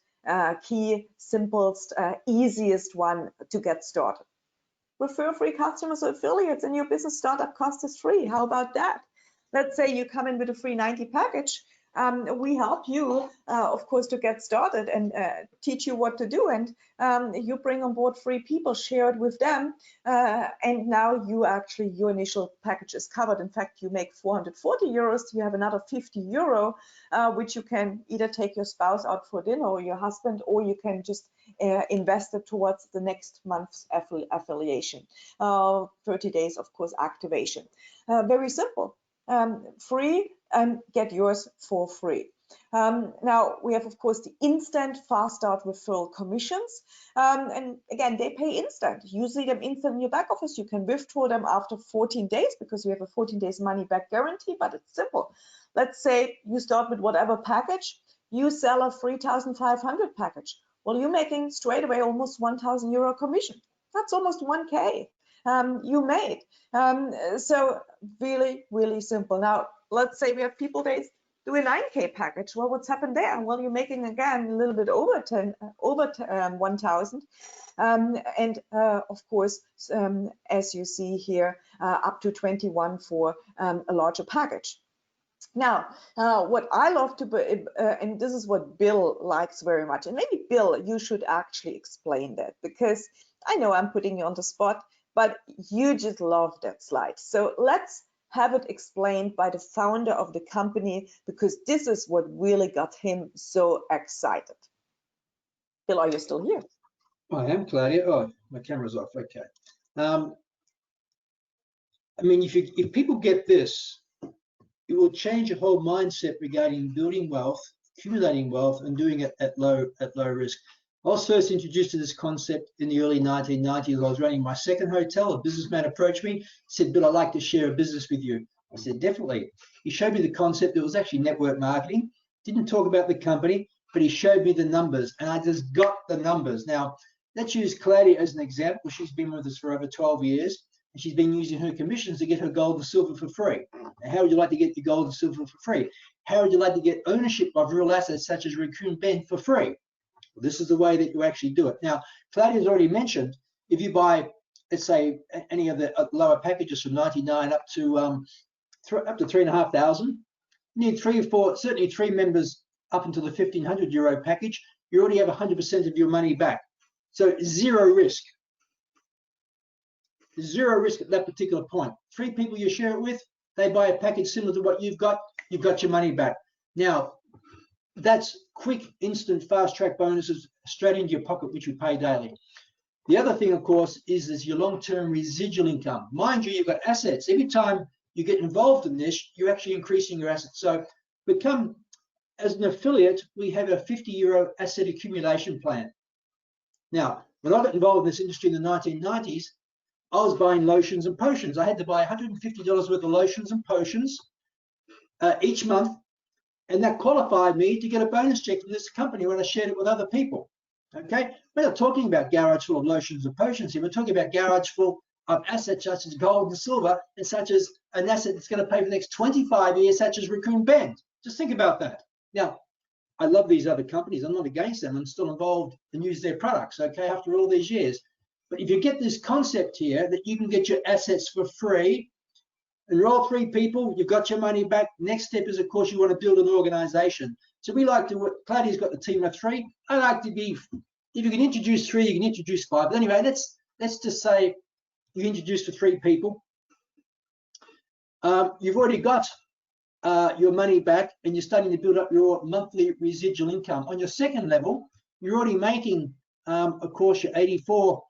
Speaker 1: key, simplest, easiest one to get started. Refer free customers or affiliates, and your business startup cost is free. How about that? Let's say you come in with a free 90 package. We help you, of course, to get started and teach you what to do. And you bring on board free people, share it with them. And now you actually, your initial package is covered. In fact, you make 440 euros. You have another 50 euro, which you can either take your spouse out for dinner or your husband, or you can just invest it towards the next month's affiliation. 30 days, of course, activation. Very simple. Free and get yours for free. Now we have, of course, the instant fast start referral commissions, and again, they pay instant. You see them instant in your back office. You can withdraw them after 14 days because we have a 14 days money back guarantee, but it's simple. Let's say you start with whatever package, you sell a 3,500 package. Well, you're making straight away almost 1,000 euro commission. That's almost 1K you made. So really, really simple. Now, let's say we have people, they do a 9K package. Well, what's happened there? Well, you're making again a little bit over 1,000. And of course, as you see here, up to 21 for a larger package. Now, what I love to, and this is what Bill likes very much, and maybe Bill, you should actually explain that, because I know I'm putting you on the spot, but you just love that slide. So let's have it explained by the founder of the company, because this is what really got him so excited. Bill, are you still here?
Speaker 2: I am, Claudia. Oh, my camera's off. Okay. I mean, if people get this, it will change your whole mindset regarding building wealth, accumulating wealth, and doing it at low risk. I was first introduced to this concept in the early 1990s. I was running my second hotel. A businessman approached me, said, "Bill, I'd like to share a business with you." I said, "Definitely." He showed me the concept. It was actually network marketing. Didn't talk about the company, but he showed me the numbers, and I just got the numbers. Now, let's use Claudia as an example. She's been with us for over 12 years, and she's been using her commissions to get her gold and silver for free. Now, how would you like to get your gold and silver for free? How would you like to get ownership of real assets such as Raccoon Bend for free? Well, this is the way that you actually do it. Now, Claudia's already mentioned, if you buy, let's say, any of the lower packages from 99 up to 3,500, you need 3 or 4, certainly 3 members up until the 1,500 euro package. You already have 100% of your money back. So zero risk. Zero risk at that particular point. 3 people you share it with, they buy a package similar to what you've got your money back. Now, that's quick, instant, fast-track bonuses straight into your pocket, which we pay daily. The other thing, of course, is your long-term residual income. Mind you, you've got assets. Every time you get involved in this, you're actually increasing your assets. So as an affiliate, we have a 50 euro asset accumulation plan. Now, when I got involved in this industry in the 1990s, I was buying lotions and potions. I had to buy $150 worth of lotions and potions each month, and that qualified me to get a bonus check from this company when I shared it with other people. Okay, we're not talking about garage full of lotions and potions here. We're talking about garage full of assets such as gold and silver, and such as an asset that's going to pay for the next 25 years, such as Raccoon Bend. Just think about that. Now, I love these other companies. I'm not against them. I'm still involved and use their products, okay, after all these years. But if you get this concept here that you can get your assets for free, enroll 3 people, you've got your money back. Next step is, of course, you want to build an organization. So we like to, Claudia's got the team of 3. I like to be, if you can introduce 3, you can introduce 5. But anyway, let's just say you introduce for 3 people. You've already got your money back, and you're starting to build up your monthly residual income. On your second level, you're already making, of course, your 84,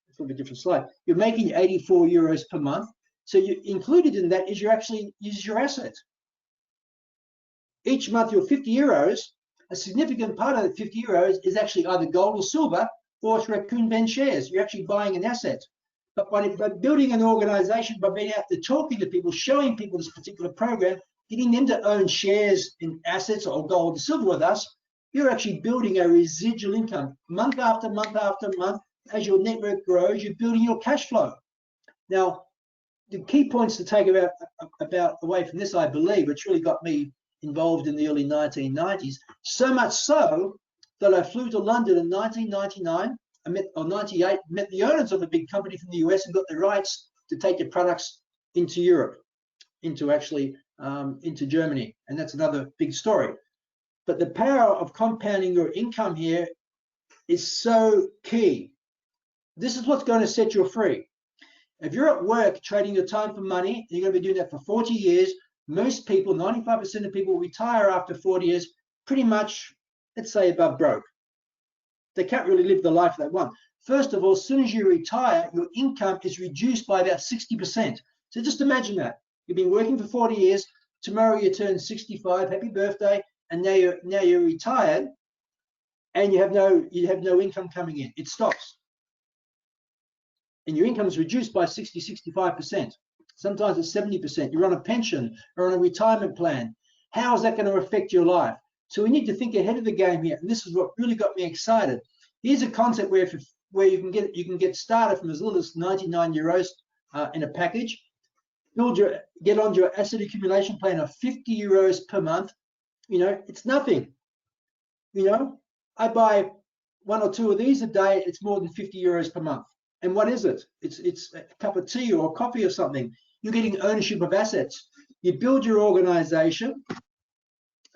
Speaker 2: it's a little bit different slide. You're making your 84 euros per month. So you included in that is your asset. Each month, your 50 euros, a significant part of the 50 euros is actually either gold or silver, or it's Raccoon Bend shares. You're actually buying an asset. But by building an organization, by being out there talking to people, showing people this particular program, getting them to own shares in assets or gold and silver with us, you're actually building a residual income month after month after month. As your network grows, you're building your cash flow. Now, the key points to take about away from this, I believe, which really got me involved in the early 1990s, so much so that I flew to London in 1999, or 98, met the owners of a big company from the US and got the rights to take their products into Europe, into Germany. And that's another big story. But the power of compounding your income here is so key. This is what's going to set you free. If you're at work trading your time for money, and you're going to be doing that for 40 years, most people, 95% of people, retire after 40 years, pretty much, let's say, above broke. They can't really live the life they want. First of all, as soon as you retire, your income is reduced by about 60%. So just imagine that. You've been working for 40 years, tomorrow you turn 65, happy birthday, and now you're retired, and you have no income coming in. It stops. And your income is reduced by 60, 65%. Sometimes it's 70%. You're on a pension or on a retirement plan. How is that going to affect your life? So we need to think ahead of the game here. And this is what really got me excited. Here's a concept where you can get started from as little as 99 euros in a package. Get on your asset accumulation plan of 50 euros per month. You know, it's nothing. You know, I buy one or two of these a day. It's more than 50 euros per month. And what is it? It's a cup of tea or a coffee or something. You're getting ownership of assets. You build your organization,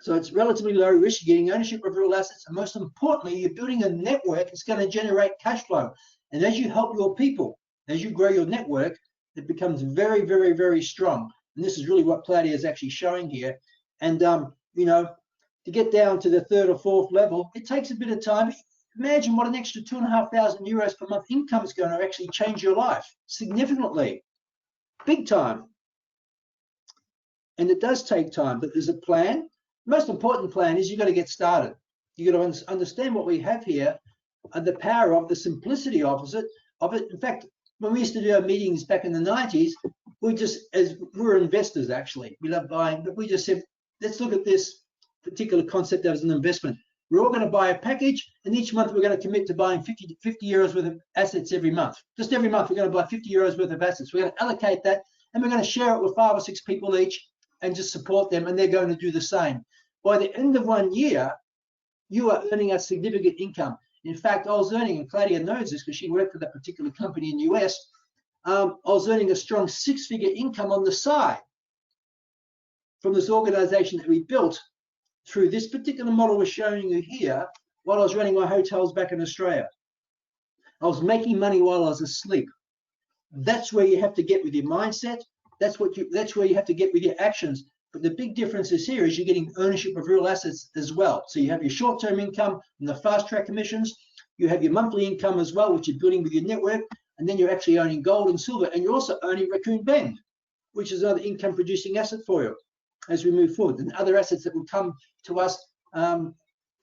Speaker 2: so it's relatively low risk. You're getting ownership of real assets, and most importantly, you're building a network that's going to generate cash flow. And as you help your people, as you grow your network, it becomes very, very, very strong. And this is really what Claudia is actually showing here. And you know, to get down to the third or fourth level, it takes a bit of time. Imagine what an extra 2,500 euros per month income is going to actually change your life significantly, big time. And it does take time, but there's a plan. The most important plan is you've got to get started. You've got to understand what we have here and the power of the simplicity of it. In fact, when we used to do our meetings back in the 90s, we're investors actually. We love buying, but we just said, let's look at this particular concept as an investment. We're all going to buy a package, and each month we're going to commit to buying 50 euros worth of assets every month. Just every month we're going to buy 50 euros worth of assets. We're going to allocate that, and we're going to share it with 5 or 6 people each and just support them, and they're going to do the same. By the end of 1 year, you are earning a significant income. In fact, I was earning, and Claudia knows this because she worked for that particular company in the US, I was earning a strong 6-figure income on the side from this organization that we built through this particular model we're showing you here while I was running my hotels back in Australia. I was making money while I was asleep. That's where you have to get with your mindset. That's where you have to get with your actions. But the big difference is here is you're getting ownership of real assets as well. So you have your short-term income and the fast-track commissions. You have your monthly income as well, which you're building with your network. And then you're actually owning gold and silver. And you're also owning Raccoon Bend, which is another income-producing asset for you as we move forward, and other assets that will come to us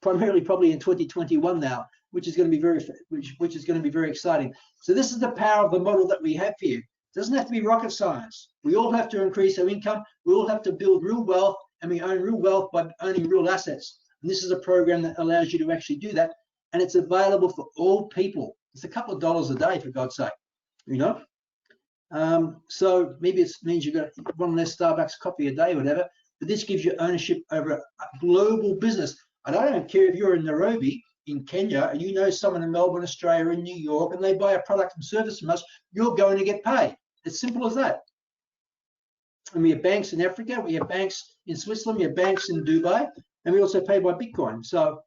Speaker 2: primarily probably in 2021 now, which is going to be very exciting. So this is the power of the model that we have here. It doesn't have to be rocket science. We all have to increase our income. We all have to build real wealth, and we own real wealth by owning real assets. And this is a program that allows you to actually do that, and it's available for all people. It's a couple of dollars a day, for God's sake, you know. So maybe it means you've got one less Starbucks coffee a day or whatever, but this gives you ownership over a global business. And I don't care if you're in Nairobi, in Kenya, and you know someone in Melbourne, Australia, in New York, and they buy a product and service from us, you're going to get paid. It's simple as that. And we have banks in Africa, we have banks in Switzerland, we have banks in Dubai, and we also pay by Bitcoin. So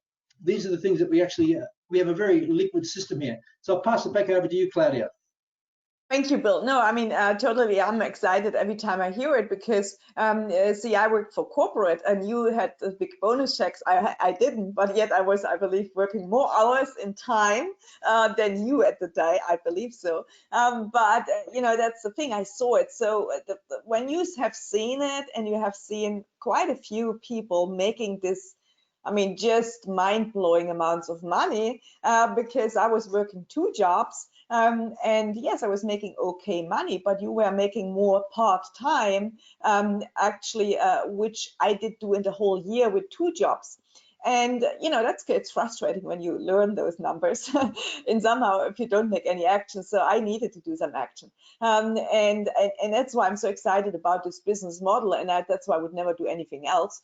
Speaker 2: these are the things that we actually, we have a very liquid system here. So I'll pass it back over to you, Claudia.
Speaker 1: Thank you, Bill. No, I mean, totally, I'm excited every time I hear it because, see, I worked for corporate and you had the big bonus checks. I didn't, but yet I was, I believe, working more hours in time than you at the day. I believe so. But, you know, that's the thing. I saw it. So when you have seen it and you have seen quite a few people making this, I mean, just mind-blowing amounts of money because I was working 2 jobs. And yes, I was making okay money, but you were making more part-time, actually, which I did do in the whole year with 2 jobs. And it's frustrating when you learn those numbers and somehow if you don't make any action. So I needed to do some action. And that's why I'm so excited about this business model. And that's why I would never do anything else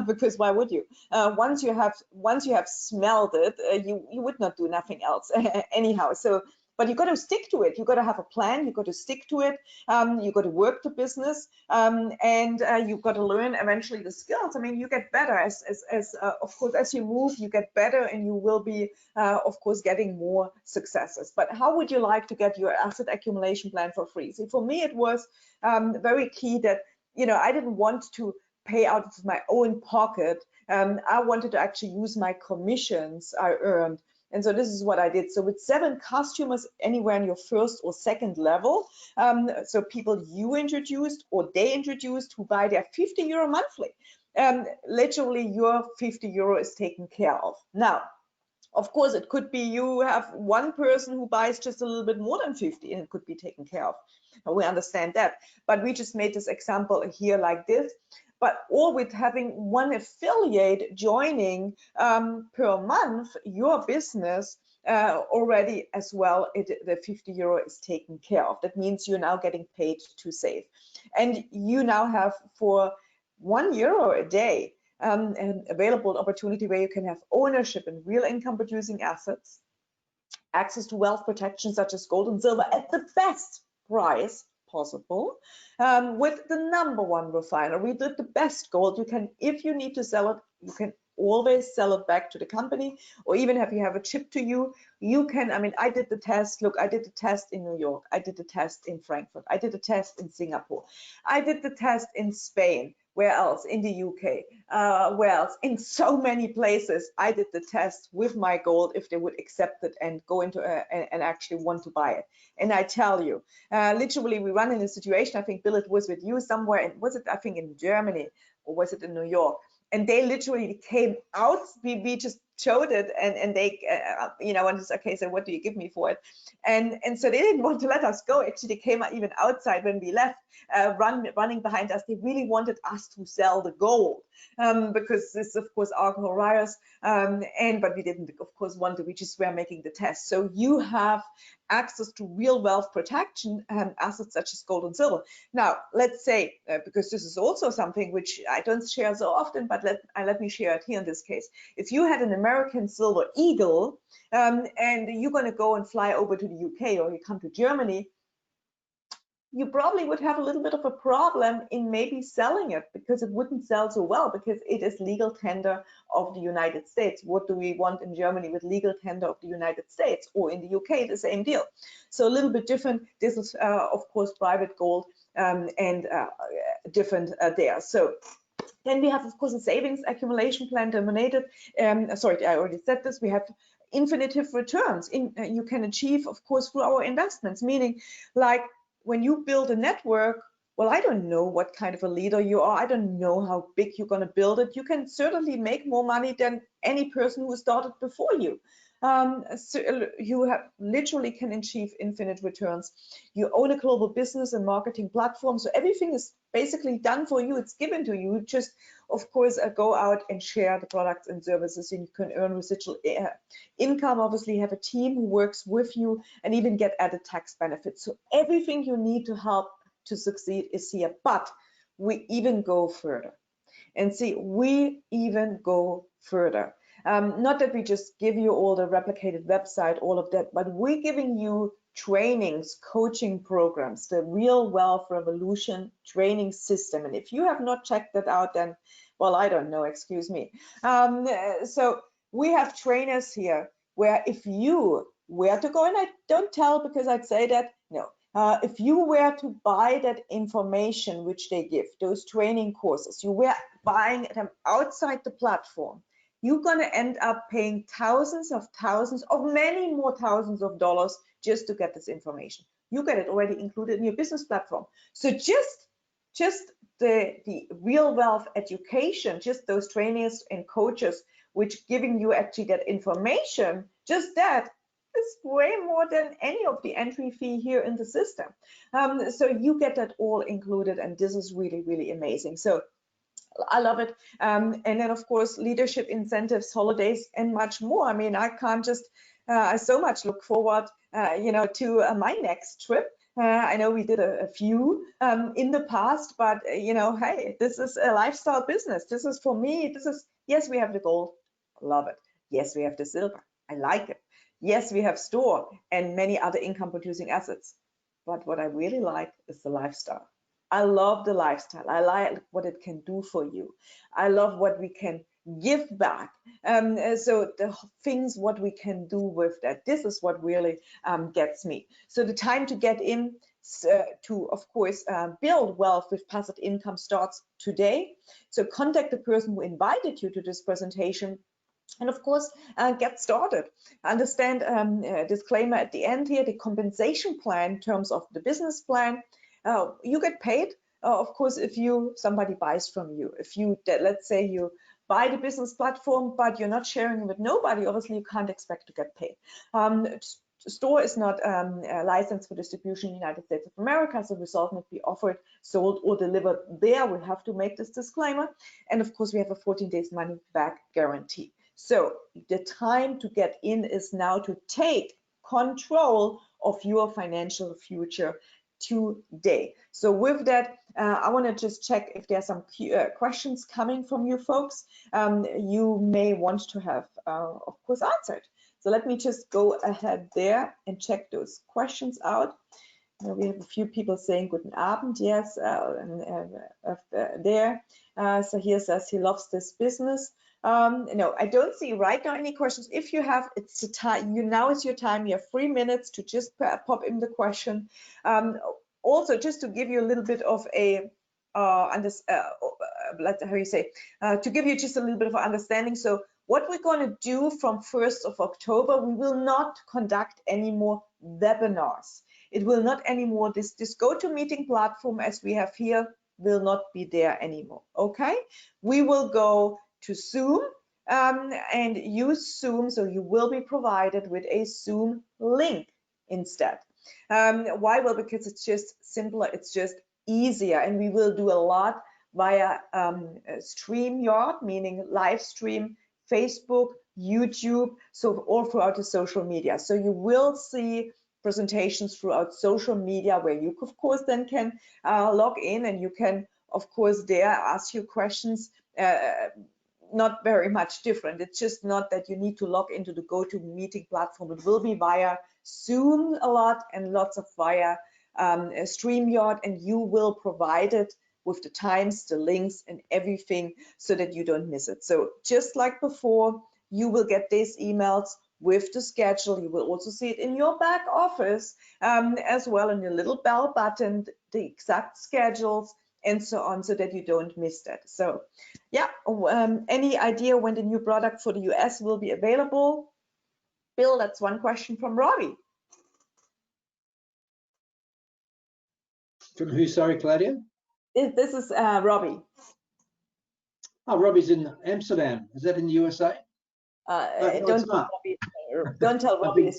Speaker 1: because why would you? Once you have smelled it, you would not do nothing else anyhow. So, but you got to stick to it. You got to have a plan. You got to stick to it. You got to work the business, and you've got to learn eventually the skills. I mean, you get better as of course, as you move, you get better, and you will be, of course, getting more successes. But how would you like to get your asset accumulation plan for free? See, for me, it was very key that I didn't want to pay out of my own pocket. I wanted to actually use my commissions I earned. And so this is what I did. So with 7 customers anywhere in your first or second level, so people you introduced or they introduced who buy their 50 euro monthly, literally your 50 euro is taken care of. Now, of course, it could be you have one person who buys just a little bit more than 50 and it could be taken care of. We understand that. But we just made this example here like this. But all with having one affiliate joining per month, your business already as well, the 50 euro is taken care of. That means you're now getting paid to save. And you now have for 1 euro a day, an available opportunity where you can have ownership in real income producing assets, access to wealth protection such as gold and silver at the best price possible, with the #1 refinery, with the best gold. You can, if you need to sell it, you can always sell it back to the company, or even if you have it shipped to you, you can. I mean, I did the test. Look, I did the test in New York. I did the test in Frankfurt. I did the test in Singapore. I did the test in Spain. Where else? In the UK. Where else? In so many places. I did the test with my gold if they would accept it and go into and actually want to buy it. And I tell you, literally, we run in a situation. I think Bill, it was with you somewhere. And was it? I think in Germany or was it in New York? And they literally came out. We just showed it, and they, and it's okay. So what do you give me for it? And so they didn't want to let us go. Actually, they came even outside when we left, running behind us. They really wanted us to sell the gold because this, of course, our Horayos. But we didn't, of course, want to. We just were making the test. So you have access to real wealth protection assets such as gold and silver. Now, let's say, because this is also something which I don't share so often, but let me share it here in this case. If you had an American Silver Eagle and you're going to go and fly over to the UK or you come to Germany, you probably would have a little bit of a problem in maybe selling it because it wouldn't sell so well because it is legal tender of the United States. What do we want in Germany with legal tender of the United States, or in the UK, the same deal? So a little bit different. This is, of course, private gold and different there. So then we have, of course, a savings accumulation plan terminated. Sorry, I already said this. We have infinitive returns you can achieve, of course, through our investments, meaning like, when you build a network, well, I don't know what kind of a leader you are. I don't know how big you're going to build it. You can certainly make more money than any person who started before you. So you literally can achieve infinite returns. You own a global business and marketing platform, so everything is basically done for you. It's given to you. Just, of course, go out and share the products and services, and you can earn residual income. Obviously, have a team who works with you, and even get added tax benefits. So everything you need to help to succeed is here. But we even go further. And see, we even go further. Not that we just give you all the replicated website, all of that, but we're giving you trainings, coaching programs, the Real Wealth Revolution training system. And if you have not checked that out, then, well, I don't know, excuse me. So we have trainers here where if you were to go, and I don't tell because I'd say that, no. If you were to buy that information which they give, those training courses, you were buying them outside the platform, you're going to end up paying thousands of many more thousands of dollars just to get this information. You get it already included in your business platform. So just the real wealth education, just those trainers and coaches which giving you actually that information, just that is way more than any of the entry fee here in the system. So you get that all included, and this is really, really amazing. So I love it. And then, of course, leadership incentives, holidays, and much more. I mean, I can't just, I so much look forward, to my next trip. I know we did a few in the past, but, hey, this is a lifestyle business. This is for me, yes, we have the gold. Love it. Yes, we have the silver. I like it. Yes, we have store and many other income producing assets. But what I really like is the lifestyle. I love the lifestyle. I like what it can do for you. I love what we can give back. So the things what we can do with that. This is what really gets me. So the time to get in to, of course, build wealth with passive income starts today. So contact the person who invited you to this presentation. And of course, get started. Understand disclaimer at the end here, the compensation plan in terms of the business plan. You get paid, of course, if somebody buys from you. If you, let's say you buy the business platform, but you're not sharing with nobody, obviously you can't expect to get paid. Store is not licensed for distribution in the United States of America, so result not be offered, sold, or delivered there. We have to make this disclaimer. And of course, we have a 14 days money back guarantee. So the time to get in is now to take control of your financial future today. So with that, I want to just check if there's some questions coming from you folks you may want to have, of course, answered. So let me just go ahead there and check those questions out. We have a few people saying Guten Abend, yes, there. So here says he loves this business. No, I don't see right now any questions. If you have, it's the time. Now is your time. You have 3 minutes to just pop in the question. Also, just to give you a little bit of a to give you just a little bit of understanding. So what we're going to do from 1st of October, we will not conduct any more webinars. It will not anymore, this GoToMeeting platform as we have here will not be there anymore, okay? We will go to Zoom and use Zoom, so you will be provided with a Zoom link instead. Why? Well, because it's just simpler, it's just easier, and we will do a lot via StreamYard, meaning live stream, Facebook, YouTube, so all throughout the social media. So you will see presentations throughout social media where you, of course, then can log in and you can, of course, there ask your questions. Not very much different. It's just not that you need to log into the GoToMeeting platform. It will be via Zoom a lot and lots of via StreamYard, and you will provide it with the times, the links, and everything so that you don't miss it. So just like before, you will get these emails with the schedule. You will also see it in your back office as well, in your little bell button, the exact schedules and so on, so that you don't miss that. So yeah, any idea when the new product for the US will be available? Bill, that's one question from Robbie.
Speaker 2: From who, sorry, Claudia?
Speaker 1: This is Robbie.
Speaker 2: Oh, Robbie's in Amsterdam. Is that in the USA?
Speaker 1: Don't tell Robbie.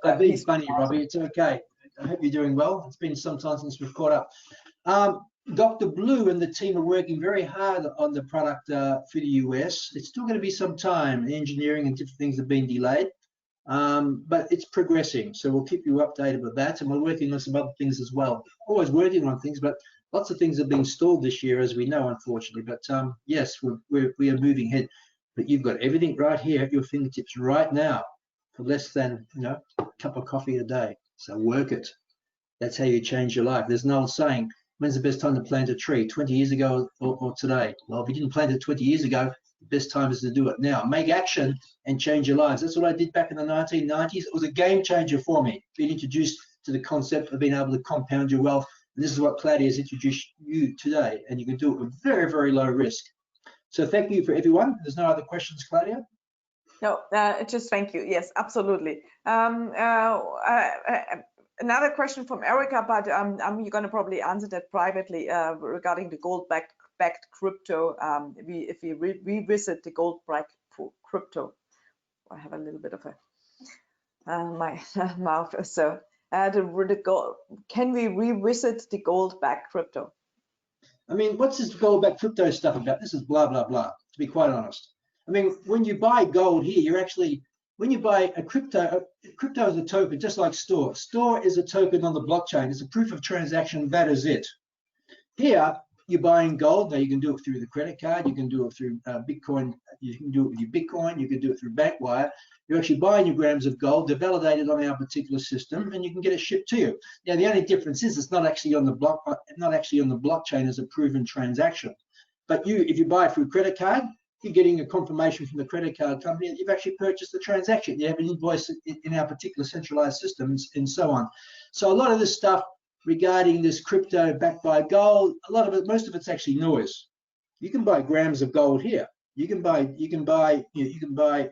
Speaker 2: I've been funny, Robbie. It's okay. I hope you're doing well. It's been some time since we've caught up. Dr. Blue and the team are working very hard on the product for the US. It's still going to be some time. Engineering and different things have been delayed, but it's progressing. So we'll keep you updated with that. And we're working on some other things as well. Always working on things, but lots of things have been stalled this year, as we know, unfortunately. But yes, we are moving ahead. But you've got everything right here at your fingertips right now for less than a cup of coffee a day. So work it. That's how you change your life. There's an old saying, when's the best time to plant a tree? 20 years ago or today? Well, if you didn't plant it 20 years ago, the best time is to do it now. Make action and change your lives. That's what I did back in the 1990s. It was a game changer for me, being introduced to the concept of being able to compound your wealth. And this is what Claudia has introduced you today. And you can do it with very, very low risk. So thank you for everyone. There's no other questions, Claudia?
Speaker 1: No, just thank you. Yes, absolutely. Another question from Erica, but you're going to probably answer that privately regarding the gold-backed crypto. If we revisit the gold-backed crypto, I have a little bit of my mouth. So can we revisit the gold-backed crypto?
Speaker 2: I mean, what's this gold-backed crypto stuff about? This is blah, blah, blah, to be quite honest. I mean, when you buy gold here, you're actually, when you buy a crypto is a token, just like store. Store is a token on the blockchain. It's a proof of transaction. That is it. Here, you're buying gold. Now, you can do it through the credit card. You can do it through Bitcoin. You can do it with your Bitcoin. You can do it through Bankwire. You're actually buying your grams of gold. They're validated on our particular system, and you can get it shipped to you. Now, the only difference is it's not actually on the blockchain as a proven transaction. But if you buy it through credit card, you're getting a confirmation from the credit card company that you've actually purchased the transaction. You have an invoice in our particular centralized systems and so on. So a lot of this stuff regarding this crypto backed by gold, a lot of it, most of it's actually noise. You can buy grams of gold here. You can buy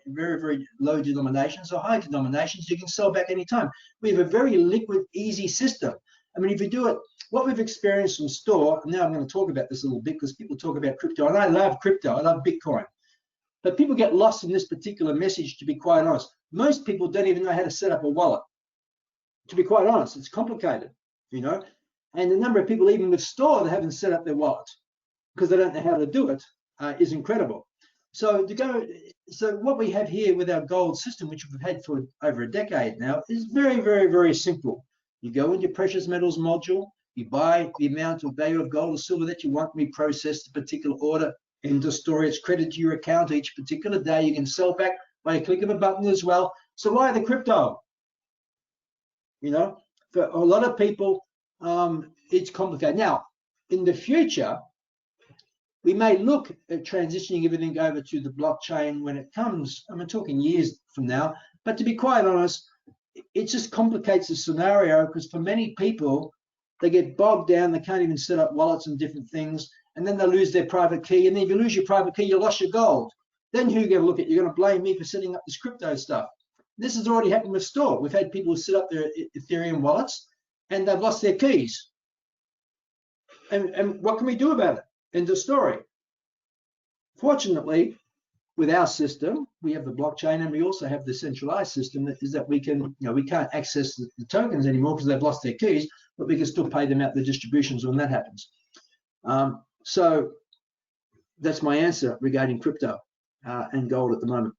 Speaker 2: very, very low denominations or high denominations. You can sell back anytime. We have a very liquid, easy system. I mean, if you do it, what we've experienced from store, and now I'm going to talk about this a little bit because people talk about crypto, and I love crypto, I love Bitcoin. But people get lost in this particular message, to be quite honest. Most people don't even know how to set up a wallet. To be quite honest, it's complicated, you know. And the number of people, even with store, that haven't set up their wallet because they don't know how to do it is incredible. So what we have here with our gold system, which we've had for over a decade now, is very, very, very simple. You go into your precious metals module, you buy the amount of value of gold or silver that you want, we process the particular order, into storage, credit to your account each particular day. You can sell back by a click of a button as well. So why the crypto? You know, for a lot of people, it's complicated. Now, in the future, we may look at transitioning everything over to the blockchain when it comes. I'm talking years from now, but to be quite honest, it just complicates the scenario because for many people, they get bogged down. They can't even set up wallets and different things, and then they lose their private key. And then if you lose your private key, you lost your gold. Then who are you going to look at? You're going to blame me for setting up this crypto stuff. This has already happened with Store. We've had people set up their Ethereum wallets, and they've lost their keys. And what can we do about it? End of story. Fortunately, with our system, we have the blockchain, and we also have the centralized system that is that we can, you know, we can't access the tokens anymore because they've lost their keys, but we can still pay them out the distributions when that happens. So that's my answer regarding crypto and gold at the moment.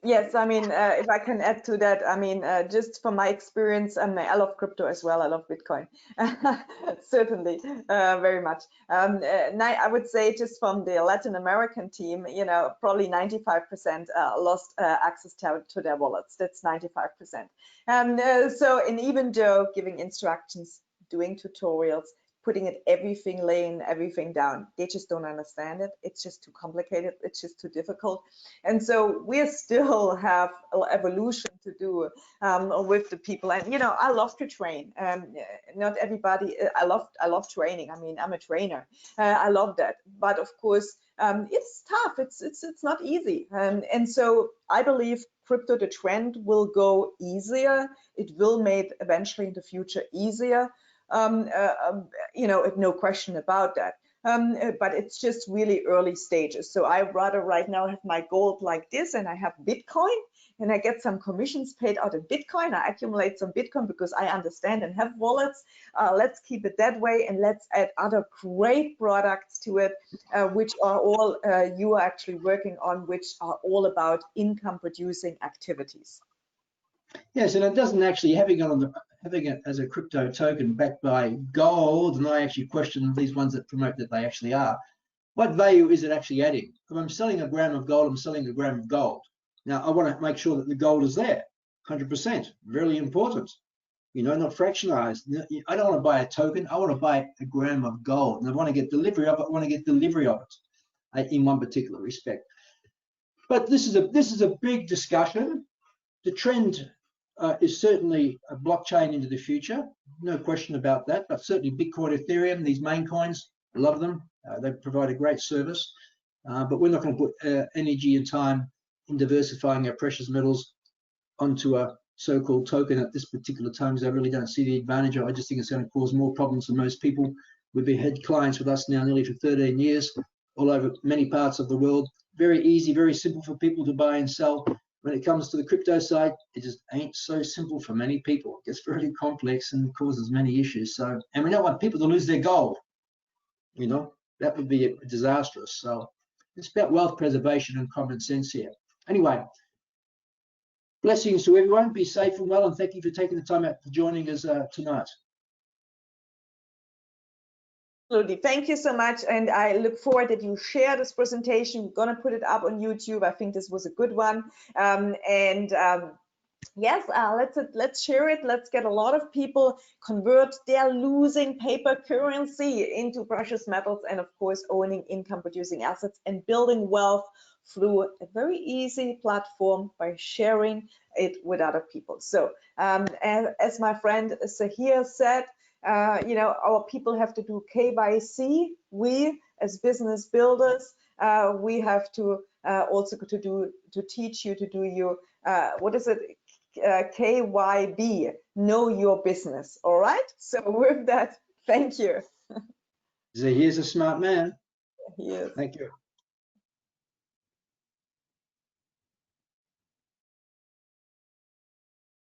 Speaker 1: Yes, I mean, if I can add to that, I mean, just from my experience, I love crypto as well. I love Bitcoin, certainly, very much. I would say just from the Latin American team, you know, probably 95% lost access to their wallets. That's 95%. And even though giving instructions, doing tutorials, putting it laying everything down, they just don't understand it. It's just too complicated. It's just too difficult. And so we still have evolution to do with the people. And you know, I love to train. Not everybody. I love training. I mean, I'm a trainer. I love that. But of course, it's tough. It's not easy. And so I believe crypto, the trend will go easier. It will make eventually in the future easier. You know, no question about that. But it's just really early stages. So I rather right now have my gold like this, and I have Bitcoin, and I get some commissions paid out in Bitcoin. I accumulate some Bitcoin because I understand and have wallets. Let's keep it that way, and let's add other great products to it, which are all you are actually working on, which are all about income producing activities.
Speaker 2: Yes, and it doesn't actually having it as a crypto token backed by gold, and I actually question these ones that promote that they actually are. What value is it actually adding? If I'm selling a gram of gold, I'm selling a gram of gold. Now, I want to make sure that the gold is there, 100%, really important. You know, not fractionalized. I don't want to buy a token. I want to buy a gram of gold, and I want to get delivery of it. I want to get delivery of it in one particular respect. But this is a big discussion. The trend is certainly a blockchain into the future, no question about that, but certainly Bitcoin, Ethereum, these main coins, I love them. They provide a great service, but we're not going to put energy and time in diversifying our precious metals onto a so-called token at this particular time, because I really don't see the advantage. I just think it's going to cause more problems for most people. We've had clients with us now nearly for 13 years, all over many parts of the world. Very easy, very simple for people to buy and sell. when it comes to the crypto side, it just ain't so simple for many people. It gets very complex and causes many issues. So, and we don't want people to lose their gold. You know, that would be disastrous. So it's about wealth preservation and common sense here. Anyway, blessings to everyone. Be safe and well, and thank you for taking the time out for joining us tonight.
Speaker 1: Absolutely. Thank you so much. And I look forward that you share this presentation. We're going to put it up on YouTube. I think this was a good one. Yes, let's share it. Let's get a lot of people convert their losing paper currency into precious metals, and of course owning income producing assets and building wealth through a very easy platform by sharing it with other people. So as my friend Sahir said, our people have to do KYC. We as business builders, we have to also to teach you to do your what is it? KYB, know your business. All right. So with that, thank you.
Speaker 2: So here's a smart man.
Speaker 1: Yes.
Speaker 2: Thank you.